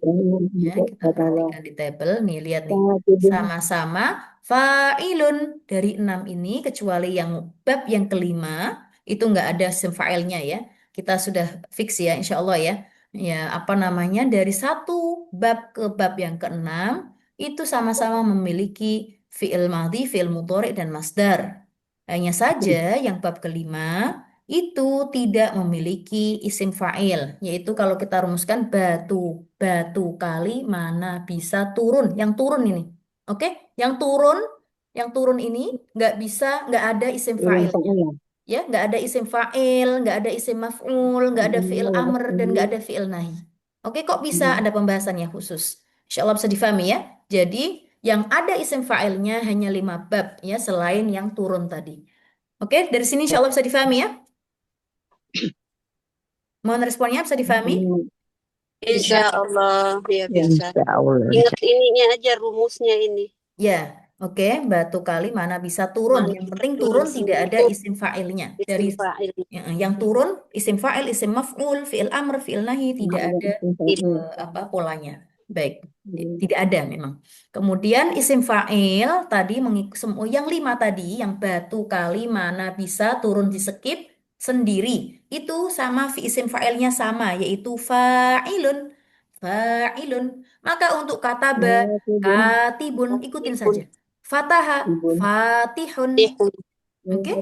Ya, kita perhatikan di tabel. Nih, lihat nih. Sama-sama fa'ilun dari 6 ini, kecuali yang bab yang kelima, itu nggak ada isim fa'ilnya ya. Kita sudah fix ya, insya Allah ya. Ya, apa namanya, dari satu bab ke bab yang keenam, itu sama-sama memiliki fi'il madhi, fi'il mudhari, dan masdar. Hanya saja yang bab kelima, itu tidak memiliki isim fa'il, yaitu kalau kita rumuskan batu kali mana bisa turun, yang turun ini, oke, yang turun ini nggak ada isim fa'ilnya, ya, nggak ada isim fa'il, nggak ada isim maf'ul, nggak ada fi'il amr dan nggak ada fi'il nahi. Oke, kok bisa ada pembahasannya khusus? Insya Allah bisa difahami ya. Jadi yang ada isim fa'ilnya hanya 5 bab ya, selain yang turun tadi. Oke, dari sini insya Allah bisa difahami ya. Mohon responnya bisa difahami? Insya Allah, ya bisa. Insya Allah. Ingat ininya aja rumusnya ini. Ya, oke. Batu kali mana bisa turun. Mana Yang bisa penting turun turun tidak ada sendiri. isim fa'ilnya. Isim Dari fa'il. yang turun isim fa'il, isim maf'ul, fi'il amr, fi'il nahi tidak ada apa polanya. Baik, tidak ada memang. Kemudian isim fa'il tadi semua yang 5 tadi, yang batu kali mana bisa turun di skip sendiri. Itu sama isim fa'ilnya sama, yaitu fa'ilun. Fa'ilun. Maka untuk kata katibun ikutin saja. Fataha, fatihun. Oke.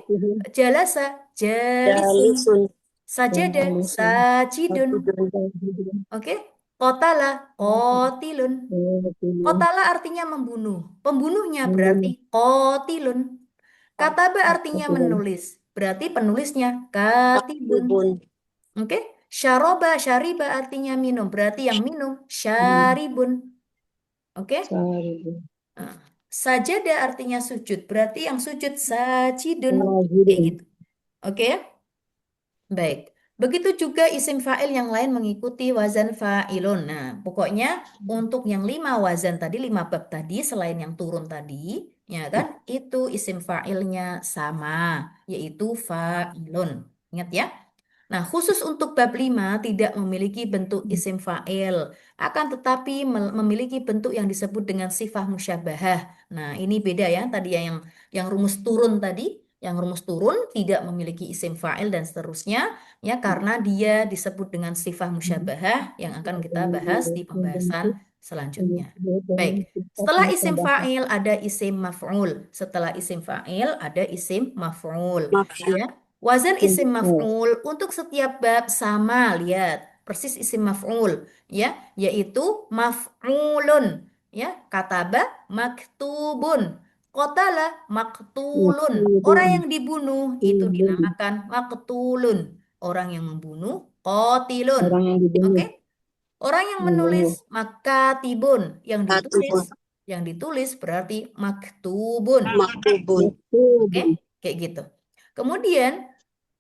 Jalasa, jalisun. Jalisun. Sajada, sajidun. Oke. Qotala, qotilun. Qotala artinya membunuh. Pembunuhnya berarti qotilun. Kataba artinya menulis. Berarti penulisnya katibun. Katibun. Oke. Syaroba, syariba artinya minum. Berarti yang minum syaribun. Oke. Nah, sajada artinya sujud. Berarti yang sujud sajidun. Kayak gitu. Oke. Baik. Begitu juga isim fa'il yang lain mengikuti wazan fa'ilun. Nah, pokoknya untuk yang 5 wazan tadi, 5 bab tadi, selain yang turun tadi, ya kan, itu isim fa'ilnya sama, yaitu fa'ilun. Ingat ya? Nah, khusus untuk bab 5 tidak memiliki bentuk isim fa'il, akan tetapi memiliki bentuk yang disebut dengan sifah musyabahah. Nah, ini beda ya, tadi yang rumus turun tadi, yang rumus turun tidak memiliki isim fa'il dan seterusnya, ya karena dia disebut dengan sifah musyabahah yang akan kita bahas di pembahasan selanjutnya. Baik, setelah isim fa'il ada isim maf'ul, setelah isim fa'il ada isim maf'ul, ya. Wazan isim maf'ul untuk setiap bab sama, lihat persis isim maf'ul ya, yaitu maf'ulun ya, kataba maktubun, qotala maktulun. Orang yang dibunuh itu dinamakan maktulun, orang yang membunuh qatilun. Oke. Orang yang menulis makatibun, yang ditulis berarti maktubun. Maktubun. Oke, kayak gitu. Kemudian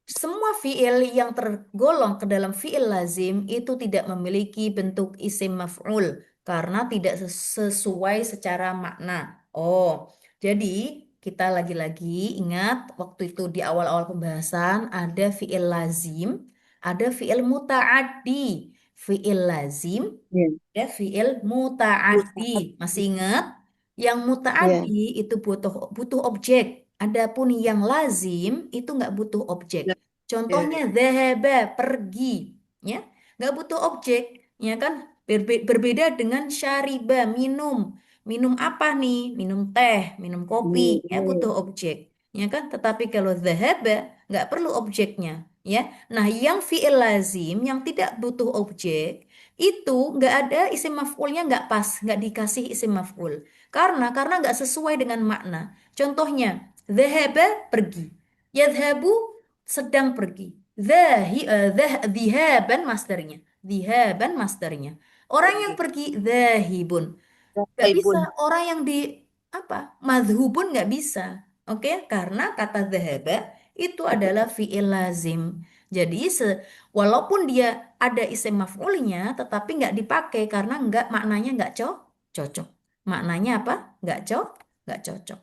semua fiil yang tergolong ke dalam fiil lazim itu tidak memiliki bentuk isim maf'ul karena tidak sesuai secara makna. Oh, jadi kita lagi-lagi ingat waktu itu di awal-awal pembahasan ada fiil lazim, ada fiil muta'addi. Fiil lazim Ya. ada fiil muta'addi. Masih ingat? Yang Ya. muta'addi itu butuh butuh objek. Adapun yang lazim itu nggak butuh objek. Contohnya dhahaba, pergi, ya, nggak butuh objek, ya kan? Berbeda dengan syariba, minum. Minum apa nih? Minum teh, minum kopi, ya butuh objek, ya kan? Tetapi kalau dhahaba nggak perlu objeknya, ya. Nah, yang fi'il lazim yang tidak butuh objek itu nggak ada isim maf'ulnya, nggak pas, nggak dikasih isim maf'ul. Karena nggak sesuai dengan makna. Contohnya, dhahaba pergi. Yadhabu sedang pergi. Dhihaban masternya. Dhihaban masternya. Orang yang pergi dhahibun. Nggak bisa. Baibun. Orang yang di apa? Madhubun nggak bisa. Oke, karena kata dhahaba itu adalah fi'il lazim. Jadi walaupun dia ada isim maf'ulnya, tetapi nggak dipakai karena nggak maknanya nggak cocok. Maknanya apa? Nggak cocok.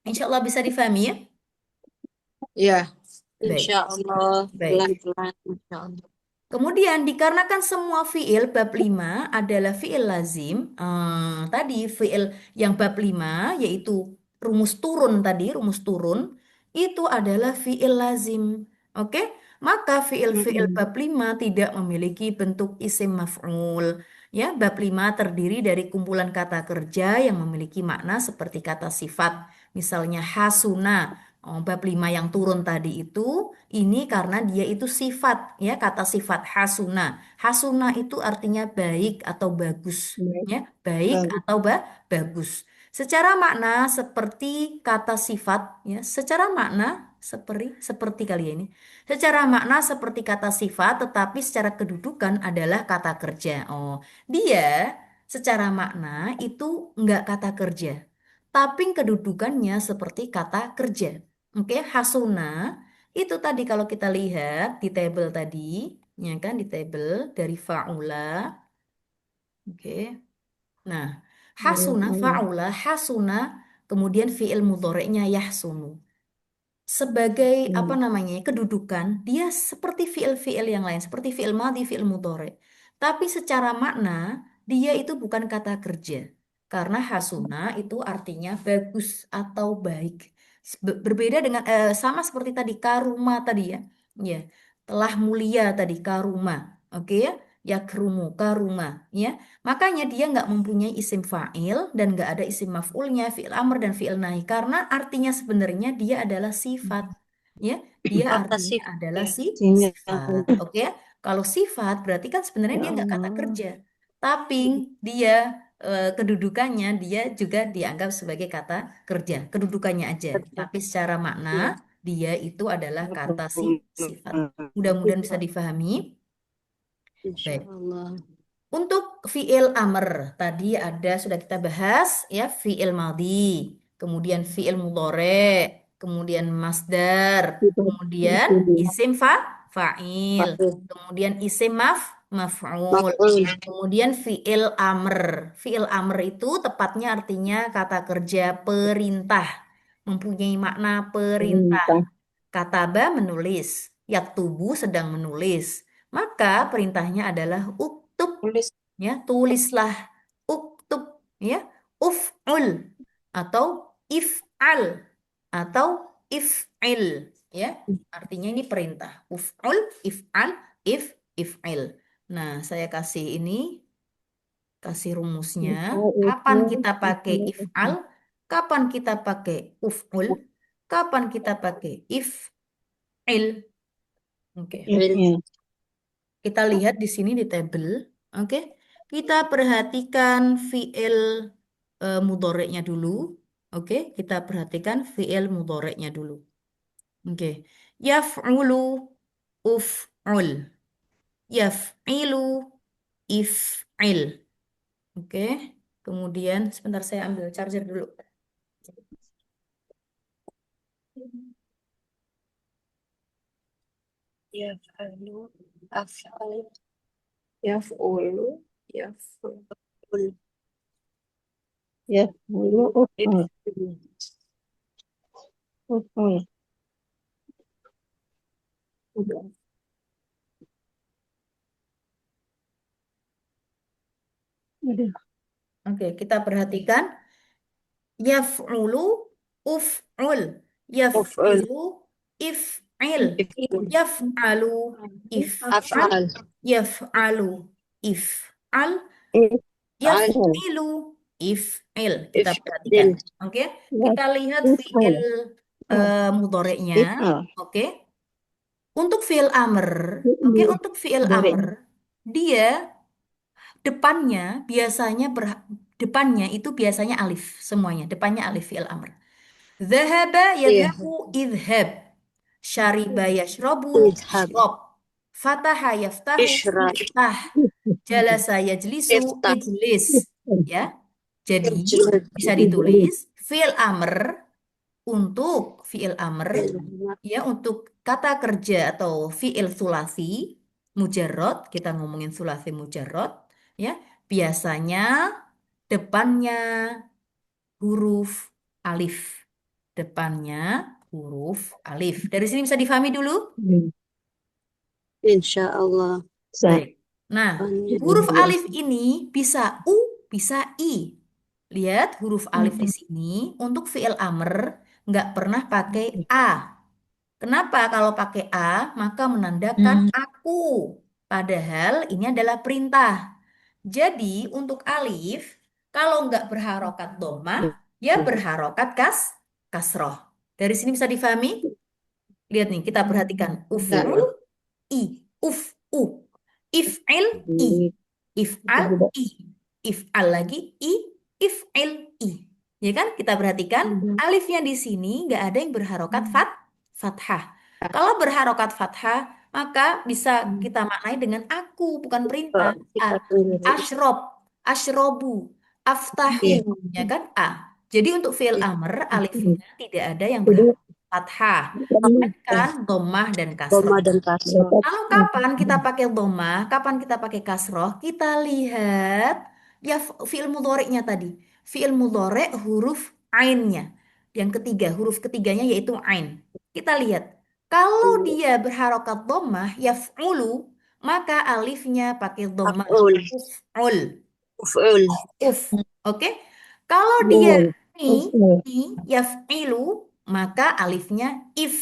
Insya Allah bisa difahami ya? Ya. Baik, Insya Allah. baik. Pelan-pelan. Insya Allah. Kemudian dikarenakan semua fiil bab 5 adalah fiil lazim, tadi fiil yang bab 5 yaitu rumus turun tadi, rumus turun itu adalah fiil lazim. Oke? Maka fiil-fiil bab 5 tidak memiliki bentuk isim maf'ul. Ya, bab 5 terdiri dari kumpulan kata kerja yang memiliki makna seperti kata sifat. Misalnya hasuna. Oh, bab 5 yang turun tadi itu ini karena dia itu sifat, ya, kata sifat hasuna. Hasuna itu artinya baik atau bagus, Baik. ya, baik Bagus. atau bagus. Secara makna seperti kata sifat, ya, secara makna seperti kali ya ini. Secara makna seperti kata sifat, tetapi secara kedudukan adalah kata kerja. Oh, dia secara makna itu enggak kata kerja, tapi kedudukannya seperti kata kerja. Oke, hasuna itu tadi kalau kita lihat di tabel tadi, ya kan di tabel dari faula. Oke. Nah, hasuna faula hasuna kemudian fiil mudhari'nya yahsunu. Sebagai apa namanya? Kedudukan dia seperti fiil-fiil yang lain, seperti fiil madhi, fiil mudhari. Tapi secara makna dia itu bukan kata kerja. Karena hasuna itu artinya bagus atau baik. Berbeda dengan sama seperti tadi karuma tadi ya. Ya, telah mulia tadi karuma. Oke ya? Yakrumu karuma ya. Makanya dia nggak mempunyai isim fa'il dan nggak ada isim maf'ulnya, fi'il amr dan fi'il nahi karena artinya sebenarnya dia adalah sifat. Ya, dia Kata artinya sifat. adalah Sinyal. sifat. Oke ya. Kalau sifat berarti kan sebenarnya Ya dia nggak kata Allah. kerja. Tapi dia kedudukannya dia juga dianggap sebagai kata kerja, kedudukannya aja. Tapi secara makna dia itu adalah kata sifat. Mudah-mudahan bisa difahami. Insya Baik. Allah. Untuk fiil amr tadi ada sudah kita bahas ya, fiil madhi, kemudian fiil mudhore, kemudian masdar, kemudian isim fa'il, Fa'il. kemudian isim maf'ul, Maf'ul. kemudian fiil amr. Fiil amr itu tepatnya artinya kata kerja perintah, mempunyai makna perintah. Perintah. Kataba menulis, yaktubu sedang menulis. Maka perintahnya adalah uktub, Tulis. ya, tulislah. Uktub, ya, uf'ul atau if'al atau if'il, ya. Artinya ini perintah. Uf'ul, if'al, if'il. Nah, saya kasih ini, kasih rumusnya. Kapan kita pakai if'al? Kapan kita pakai uf'ul? Kapan kita pakai if'il? Oke. Ya. Kita lihat di sini di tabel. Oke. Kita perhatikan fiil mudhoreknya dulu. Oke, kita perhatikan fiil mudhoreknya dulu. Oke. Yaf'ulu uf'ul. Yaf'ilu if'il. Oke. Kemudian sebentar saya ambil charger dulu. Yaf'alu. Af'al. Yaf'ulu. Yaf'ul. Yaf'ulu uf'ul. If'ul. Uf'ul. Udah. Udah. Oke, kita perhatikan. Yaf'ulu, uf'ul. Uf'ul. Yaf'ilu, if'il. If'ul. Yaf'alu, if'al. Af'al. Yaf'alu, if'al. If'al. Yaf'ilu, if'il. Kita If'il. perhatikan. Oke, kita lihat fi'il If'al. mudhari'nya. If'al. Oke, untuk fi'il amr. Oke, untuk fi'il Mudhari'. amr, dia depannya biasanya depannya itu biasanya alif semuanya. Depannya alif fi'il amr. Dhahaba Iya. yadhabu idhab. Syariba yashrabu Idhab. ishrob. Fataha yaftahu Ishraq. iftah. Jalasa yajlisu Iftah. ijlis. Ya. Jadi Ijlis. bisa ditulis fi'il amr untuk fi'il amr ya untuk kata kerja atau fi'il sulasi mujarrad, kita ngomongin sulasi mujarrad ya, biasanya depannya huruf alif. Depannya huruf alif. Dari sini bisa difahami dulu? Insya Allah. Baik. Nah, huruf Iya. alif ini bisa U, bisa I. Lihat huruf alif di sini untuk fi'il amr nggak pernah pakai A. Kenapa? Kalau pakai A, maka menandakan aku. Padahal ini adalah perintah. Jadi untuk alif, kalau nggak berharokat dhammah, ya berharokat kasroh. Dari sini bisa difahami? Lihat nih, kita perhatikan. Uf'ul, I. Uf'u. If'il, I. If'al, I. If'al lagi, I. If'il, I. Ya kan? Kita perhatikan alifnya di sini nggak ada yang berharokat fathah. Kalau berharokat fathah, maka bisa kita maknai dengan aku, bukan perintah. A. Ashrob, ashrobu, aftahu, Iya. ya kan? A. Jadi untuk fi'il amr, alifnya tidak ada yang berharokat fathah. Kan dhammah dan kasroh. Dhamma dan kasroh. Lalu kapan kita pakai dhammah, kapan kita pakai kasroh? Kita lihat ya fi'il mudhari'nya tadi. Fi'il mudhari' huruf ainnya. Yang ketiga, huruf ketiganya yaitu ain. Kita lihat. Kalau dia berharokat dhammah, yaf'ulu, maka alifnya pakai dhammah. Af'ul. Uf'ul. Uf'ul. Uf. Oke. Kalau dia yaf'ilu, maka alifnya if.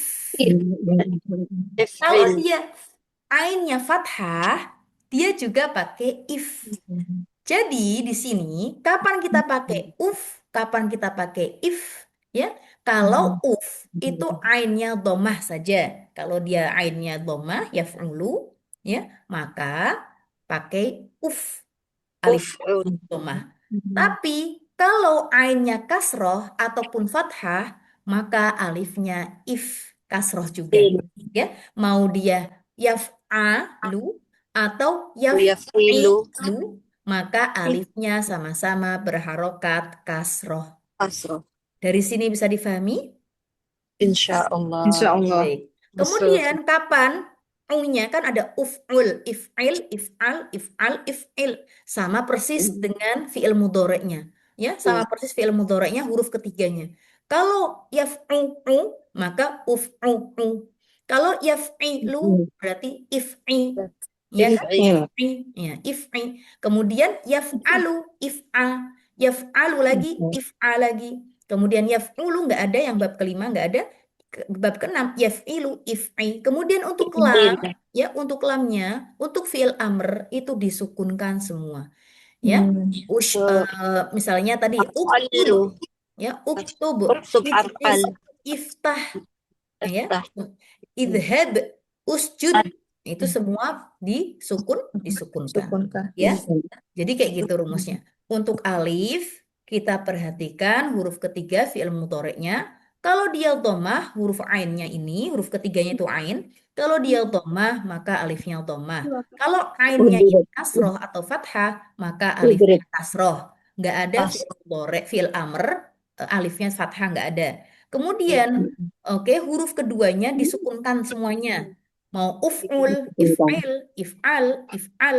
Kalau If'il. dia ainnya fathah, dia juga pakai if. Jadi di sini kapan kita pakai uf, kapan kita pakai if, ya? Kalau uf itu ainnya dhammah saja. Kalau dia ainnya dhammah yaf'ulu, ya, maka pakai uf, alif Uf'ul. dhammah. Tapi kalau ainnya kasroh ataupun fathah, maka alifnya if kasroh juga. Ya, mau dia yaf'alu atau Yafilu. yaf'ilu, maka alifnya sama-sama berharokat kasroh. Kasroh. Dari sini bisa difahami? Insya Allah. Insya Allah. Baik. Kemudian kapan U-nya kan ada uf'ul, if'il, if'al, if'al, if'il. Sama persis dengan fi'il mudhari'nya. Ya, sama persis fi'il mudhari'nya huruf ketiganya. Kalau yaf'u'u, maka uf'u'u. Kalau yaf'ilu berarti if'i. Ya, if'i. Ya, if'i. Kemudian yaf'alu, if'a. Yaf'alu lagi, if'a lagi. Kemudian yaf'ulu nggak ada, yang bab kelima nggak ada. Bab keenam yaf'ilu, if'i. Kemudian untuk lam, ya untuk lamnya, untuk fi'il amr itu disukunkan semua. Ya, misalnya tadi Af'alu. ya uktub, Uktub af'al. iftah, ya, Iftah. idhab, usjud, itu semua disukunkan. Ya, jadi kayak gitu rumusnya. Untuk alif kita perhatikan huruf ketiga fi'il mudhari'nya. Kalau dia dhammah, huruf ainnya ini, huruf ketiganya itu ain. Kalau dia dhammah, maka alifnya dhammah. Kalau ainnya ini kasroh atau fathah, maka alifnya kasroh. Nggak ada fi'il mudhari', fi'il amr, alifnya fathah nggak ada. Kemudian, oke, huruf keduanya disukunkan semuanya. Mau uf'ul, if'al, if'al,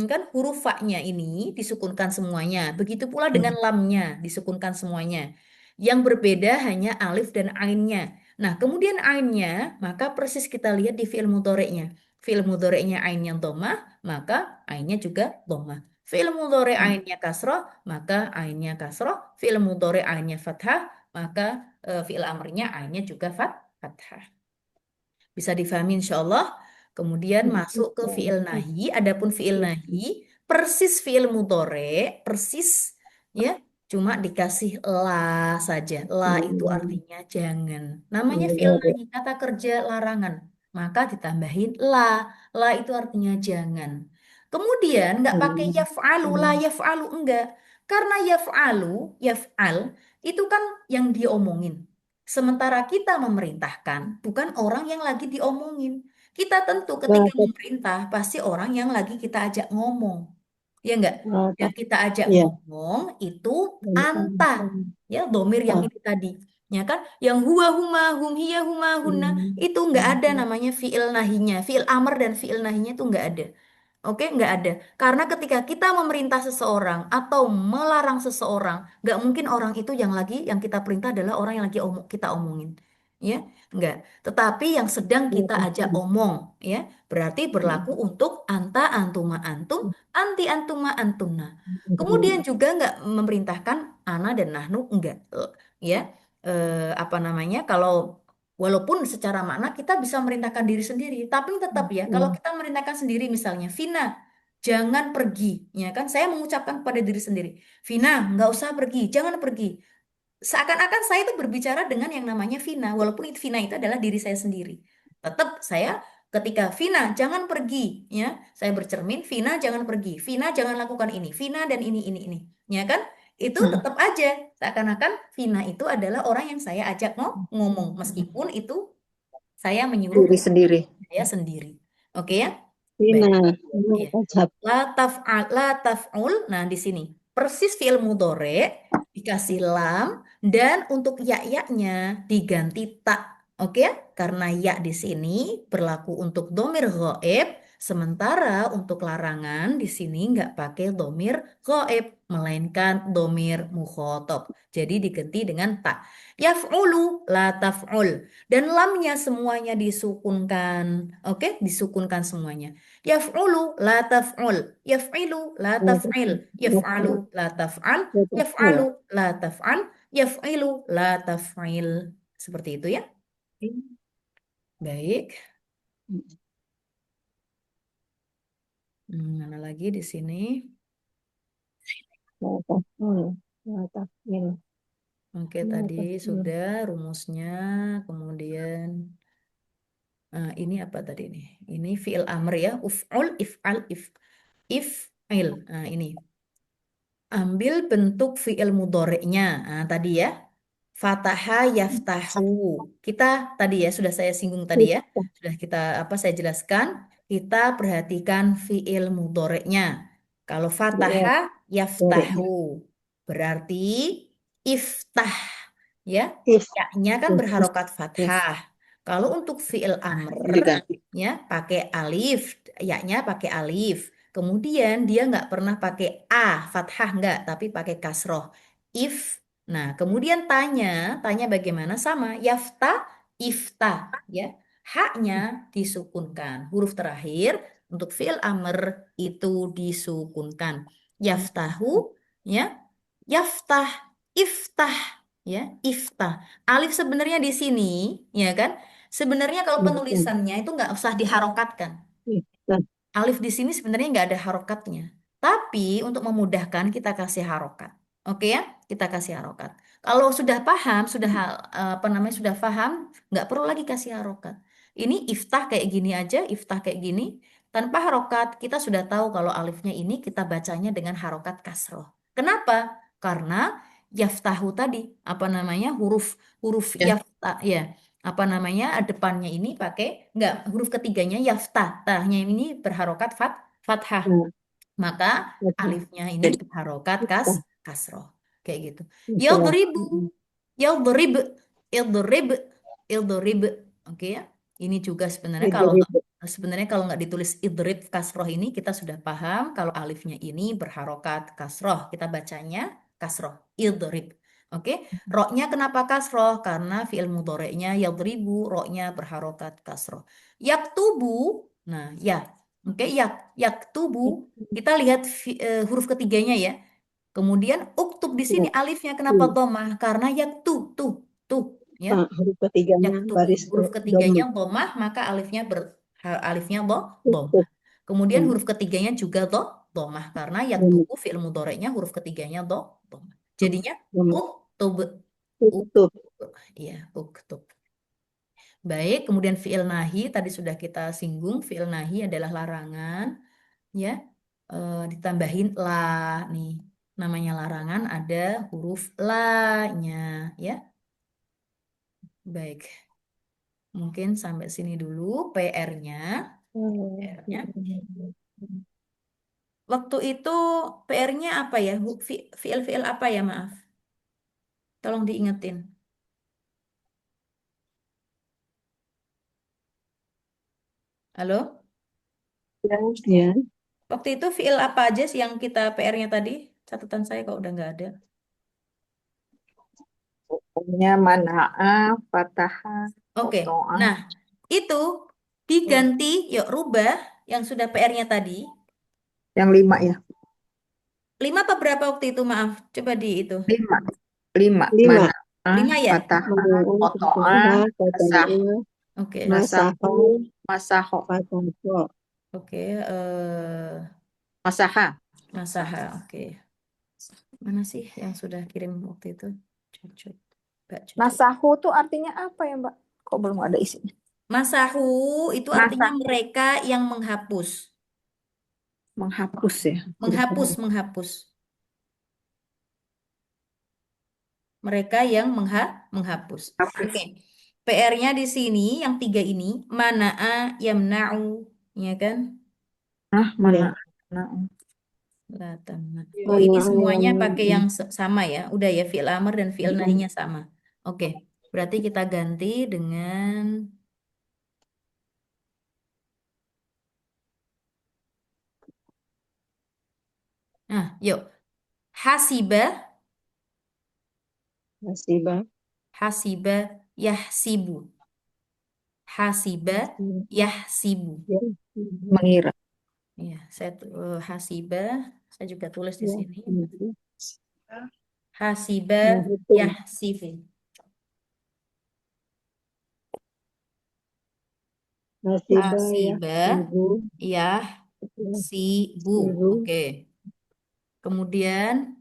kan huruf fa-nya ini disukunkan semuanya. Begitu pula dengan lamnya disukunkan semuanya. Yang berbeda hanya alif dan ainnya. Nah, kemudian ainnya, maka persis kita lihat di fi'il mudhari'nya. Fi'il mudhari'nya ainnya dhammah, maka ainnya juga dhammah. Fi'il mudhari' ainnya kasroh, maka ainnya kasroh. Fi'il mudhari' ainnya fathah, maka fi'il amrnya ainnya juga fathah. Bisa difahami insya Allah. Kemudian masuk ke fi'il nahi. Adapun fi'il nahi persis fi'il mudhore, persis ya, cuma dikasih la saja. La itu artinya jangan. Namanya fi'il nahi, kata kerja larangan. Maka ditambahin la. La itu artinya jangan. Kemudian nggak pakai yaf'alu, la yaf'alu enggak. Karena yaf'alu, yaf'al itu kan yang diomongin. Sementara kita memerintahkan, bukan orang yang lagi diomongin. Kita tentu ketika memerintah, pasti orang yang lagi kita ajak ngomong. Ya enggak? Yang kita ajak Ya. ngomong itu anta. Ya, domir yang ini tadi. Ya kan? Yang huwa huma hum hiya huma hunna itu enggak ada namanya fi'il nahinya. Fi'il amr dan fi'il nahinya itu enggak ada. Oke, nggak ada. Karena ketika kita memerintah seseorang atau melarang seseorang, nggak mungkin orang itu yang kita perintah adalah orang yang lagi kita omongin. Ya, nggak. Tetapi yang sedang kita ajak omong, ya, berarti berlaku untuk anta, antuma, antum, anti, antuma, antumna. Kemudian juga nggak memerintahkan ana dan nahnu, enggak. Ya, apa namanya? Kalau walaupun secara makna kita bisa merintahkan diri sendiri, tapi tetap ya, kalau kita merintahkan sendiri misalnya, Vina, jangan pergi, ya kan? Saya mengucapkan kepada diri sendiri, Vina, nggak usah pergi, jangan pergi. Seakan-akan saya itu berbicara dengan yang namanya Vina, walaupun Vina itu adalah diri saya sendiri. Tetap saya ketika Vina jangan pergi, ya, saya bercermin, Vina jangan pergi, Vina jangan lakukan ini, Vina dan ini, ya kan? Itu tetap aja seakan-akan Vina itu adalah orang yang saya ajak ngomong, meskipun itu saya menyuruh Diri sendiri. saya sendiri. Oke ya? Vina, Baik. Iya. tajab. La taf'ul. Nah, di sini persis fi'il mudhore dikasih lam dan untuk ya-nya diganti tak. Oke ya? Karena ya di sini berlaku untuk domir ghaib, sementara untuk larangan di sini nggak pakai domir ghaib, melainkan domir mukhotob. Jadi diganti dengan tak. Yaf'ulu la taf'ul. Dan lamnya semuanya disukunkan. Oke, disukunkan semuanya. Yaf'ulu la taf'ul. Yaf'ilu la taf'il. Yaf'alu la taf'al. Yaf'alu la taf'al. Yaf'ilu la taf'il. Seperti itu ya. Baik. Mana lagi di sini? Oke, tadi sudah rumusnya. Kemudian ini apa tadi nih? Ini fi'il amr ya. Uf'ul, if'al, if'il. Nah, ini. Ambil bentuk fi'il mudhari'nya. Nah, tadi ya. Fataha yaftahu. Kita tadi ya, sudah saya singgung tadi ya. Sudah saya jelaskan. Kita perhatikan fi'il mudhari'nya. Kalau fataha yaftahu. Berarti iftah. Ya. Ya-nya kan berharokat fathah. Kalau untuk fi'il amr, ya pakai alif. Ya-nya pakai alif. Kemudian dia nggak pernah pakai A, fathah nggak, tapi pakai kasroh. If, nah kemudian tanya bagaimana sama, yafta, ifta, ya. Haknya disukunkan. Huruf terakhir untuk fi'il amr itu disukunkan. Yaftahu, ya. Yaftah, iftah, ya. Iftah. Alif sebenarnya di sini, ya kan? Sebenarnya kalau penulisannya itu nggak usah diharokatkan. Alif di sini sebenarnya nggak ada harokatnya. Tapi untuk memudahkan kita kasih harokat. Oke ya, kita kasih harokat. Kalau sudah paham, sudah paham, nggak perlu lagi kasih harokat. Ini iftah kayak gini aja, iftah kayak gini. Tanpa harokat, kita sudah tahu kalau alifnya ini kita bacanya dengan harokat kasroh. Kenapa? Karena yaftahu tadi, huruf huruf yaftah, ya apa namanya depannya ini pakai enggak huruf ketiganya yaftah, tahnya ini berharokat fathah, maka alifnya ini berharokat kasroh kayak gitu. Yadribu, yadrib, yadrib, yadrib, oke ya. Ini juga sebenarnya Idrib. kalau nggak ditulis idrib kasroh ini kita sudah paham kalau alifnya ini berharokat kasroh. Kita bacanya kasroh idrib. Oke, roknya kenapa kasroh? Karena fiil mudhoreknya yadribu, roknya berharokat kasroh. Yaktubu, nah ya, oke yaktubu. Kita lihat huruf ketiganya ya. Kemudian uktub di sini alifnya kenapa dhammah? Karena tuh ya. Huruf ketiganya Yaktubu baris huruf dom. ketiganya dhammah maka alifnya dhammah. Kemudian huruf ketiganya juga dhammah karena yaktubu fi'il mudhari'nya huruf ketiganya dhammah. Jadinya uktub. Uktub. Iya, uktub. Baik, kemudian fi'il nahi tadi sudah kita singgung, fi'il nahi adalah larangan ya. Ditambahin la nih. Namanya larangan ada huruf la-nya ya. Baik. Mungkin sampai sini dulu PR-nya. PR-nya. Waktu itu PR-nya apa ya? Fiil-fiil apa ya, maaf? Tolong diingetin. Halo? Ya. Waktu itu fiil apa aja sih yang kita PR-nya tadi? Catatan saya kok udah nggak ada. Pokoknya mana'a, fataha, Oke. koto'a. Nah, itu diganti, yuk rubah yang sudah PR-nya tadi. Yang 5 ya. 5 apa berapa waktu itu, maaf? Coba di itu. 5. 5. 5. Mana'a, 5 ya? fataha, Mana'a, koto'a, fataha, masah, Oke. masahu, masaho, fataha. Oke. masaha. Masaha. Oke. Mana sih yang sudah kirim waktu itu? Cucut. Mbak Cucut. Masahu tuh artinya apa ya, Mbak? Kok belum ada isinya? Masahu itu artinya mereka yang menghapus. Menghapus ya. Menghapus. Mereka yang menghapus. Oke. PR-nya di sini yang 3 ini mana'a yamna'u, ya kan? Mana? La tamna. Oh, ini semuanya pakai yang sama ya. Udah ya, fi'il amr dan fi'il nahinya sama. Oke. Berarti kita ganti dengan nah, yuk. Hasiba, yahsibu. Hasiba, yahsibu. Mengira. Ya, saya hasiba, saya juga tulis di sini. Hasiba, yahsibu. Hasiba, yahsibu. Oke. Kemudian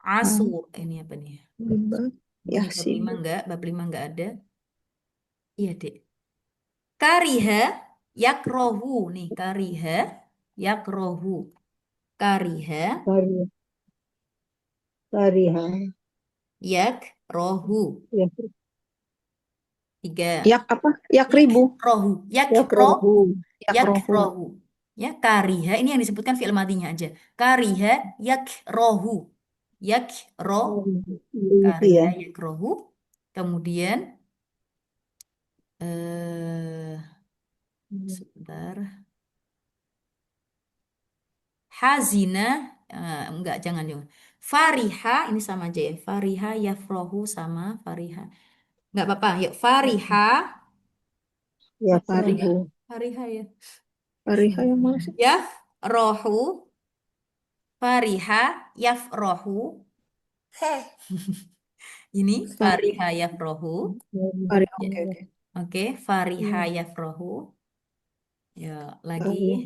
asur, ini apa nih? Ya, Ini bab 5 enggak ada. Iya, Dek. Kariha yakrohu nih, kariha yakrohu. Kariha yakrohu. 3. Yak apa? Yak ribu. Yakrohu. Ya, kariha ini yang disebutkan fi'il madinya aja. Kariha yakrohu. Kariha yakrohu. Kemudian sebentar. Hazina, enggak, jangan. Fariha, ini sama aja ya. Fariha yafrohu sama fariha. Enggak apa-apa, yuk. Fariha. Fariha ya. Fariha yang mana sih? Yafrohu. Fariha yafrohu. Ini fariha yafrohu. Oke, fariha yafrohu. Ya, lagi.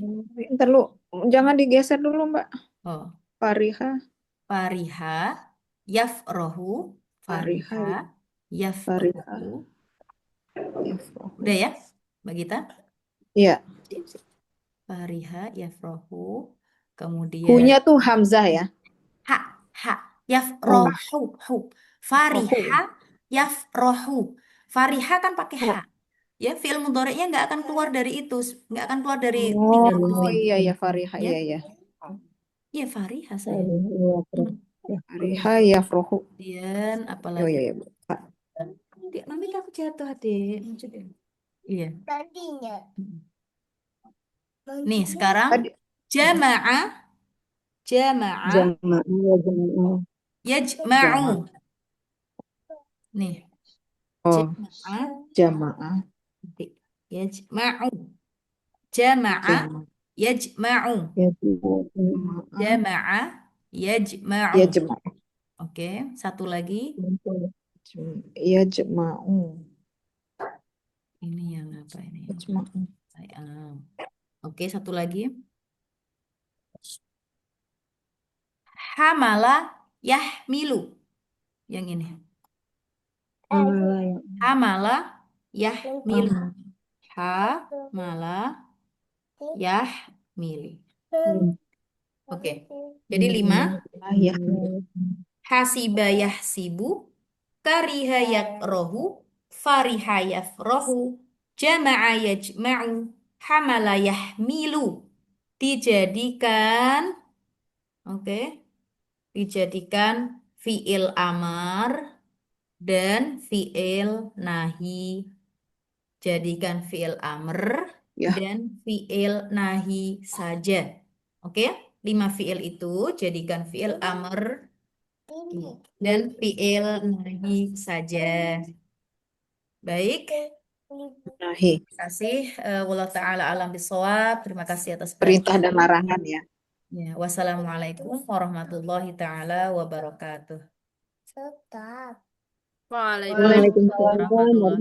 Ntar lu, jangan digeser dulu, Mbak. Oh. Fariha yafrohu. Fariha yafrohu. Udah ya, Mbak Gita? Iya. Fariha yafrohu. Kemudian Hunya tuh hamzah ya. Ha yafrohu. Fariha yafrohu. Fariha kan pakai ha. Ya, fi'il mudhari'nya nggak akan keluar dari itu, nggak akan keluar dari Oh iya ya Fariha, ya. iya. Iya, Fariha saya. Fariha yafrohu. Kemudian Oh apalagi? iya, iya, Bu. Pak. Adik, nanti aku jatuh, adik. Maksudnya. Iya. Nih, sekarang Tadi jama'a, jama'a, Jamaah ya jamaah. yajma'u. Nih, oh jama'a, jamaah adik. Yajma'u. Jama'a, jamaah yajma'u. Ya jamaah. Jama'a, yajma'u. ya jamaah Oke, satu lagi. ya jama'u Ini yang apa ini? ya jama'u Oke, satu lagi. Hamala yahmilu. Yang ini. Hamala ya. Hamala yahmilu. Am- Hamala yahmilu. Oke. Jadi 5. ya Hasiba yahsibu. Kariha yakrohu. Fariha yafrohu. Jama'a yajma'u. Hamala yahmilu. Dijadikan, oke, dijadikan fiil amar dan fiil nahi. Jadikan fiil amr ya dan fiil nahi saja. Oke, 5 fiil itu jadikan fiil amr dan fiil nahi saja. Baik. nahi Terima kasih. Wallahu ta'ala alam bisawab. Terima kasih atas perintah dan perhatian. larangan ya. Ya, wassalamualaikum warahmatullahi taala wabarakatuh. Waalaikumsalam Waalaikumsalam warahmatullahi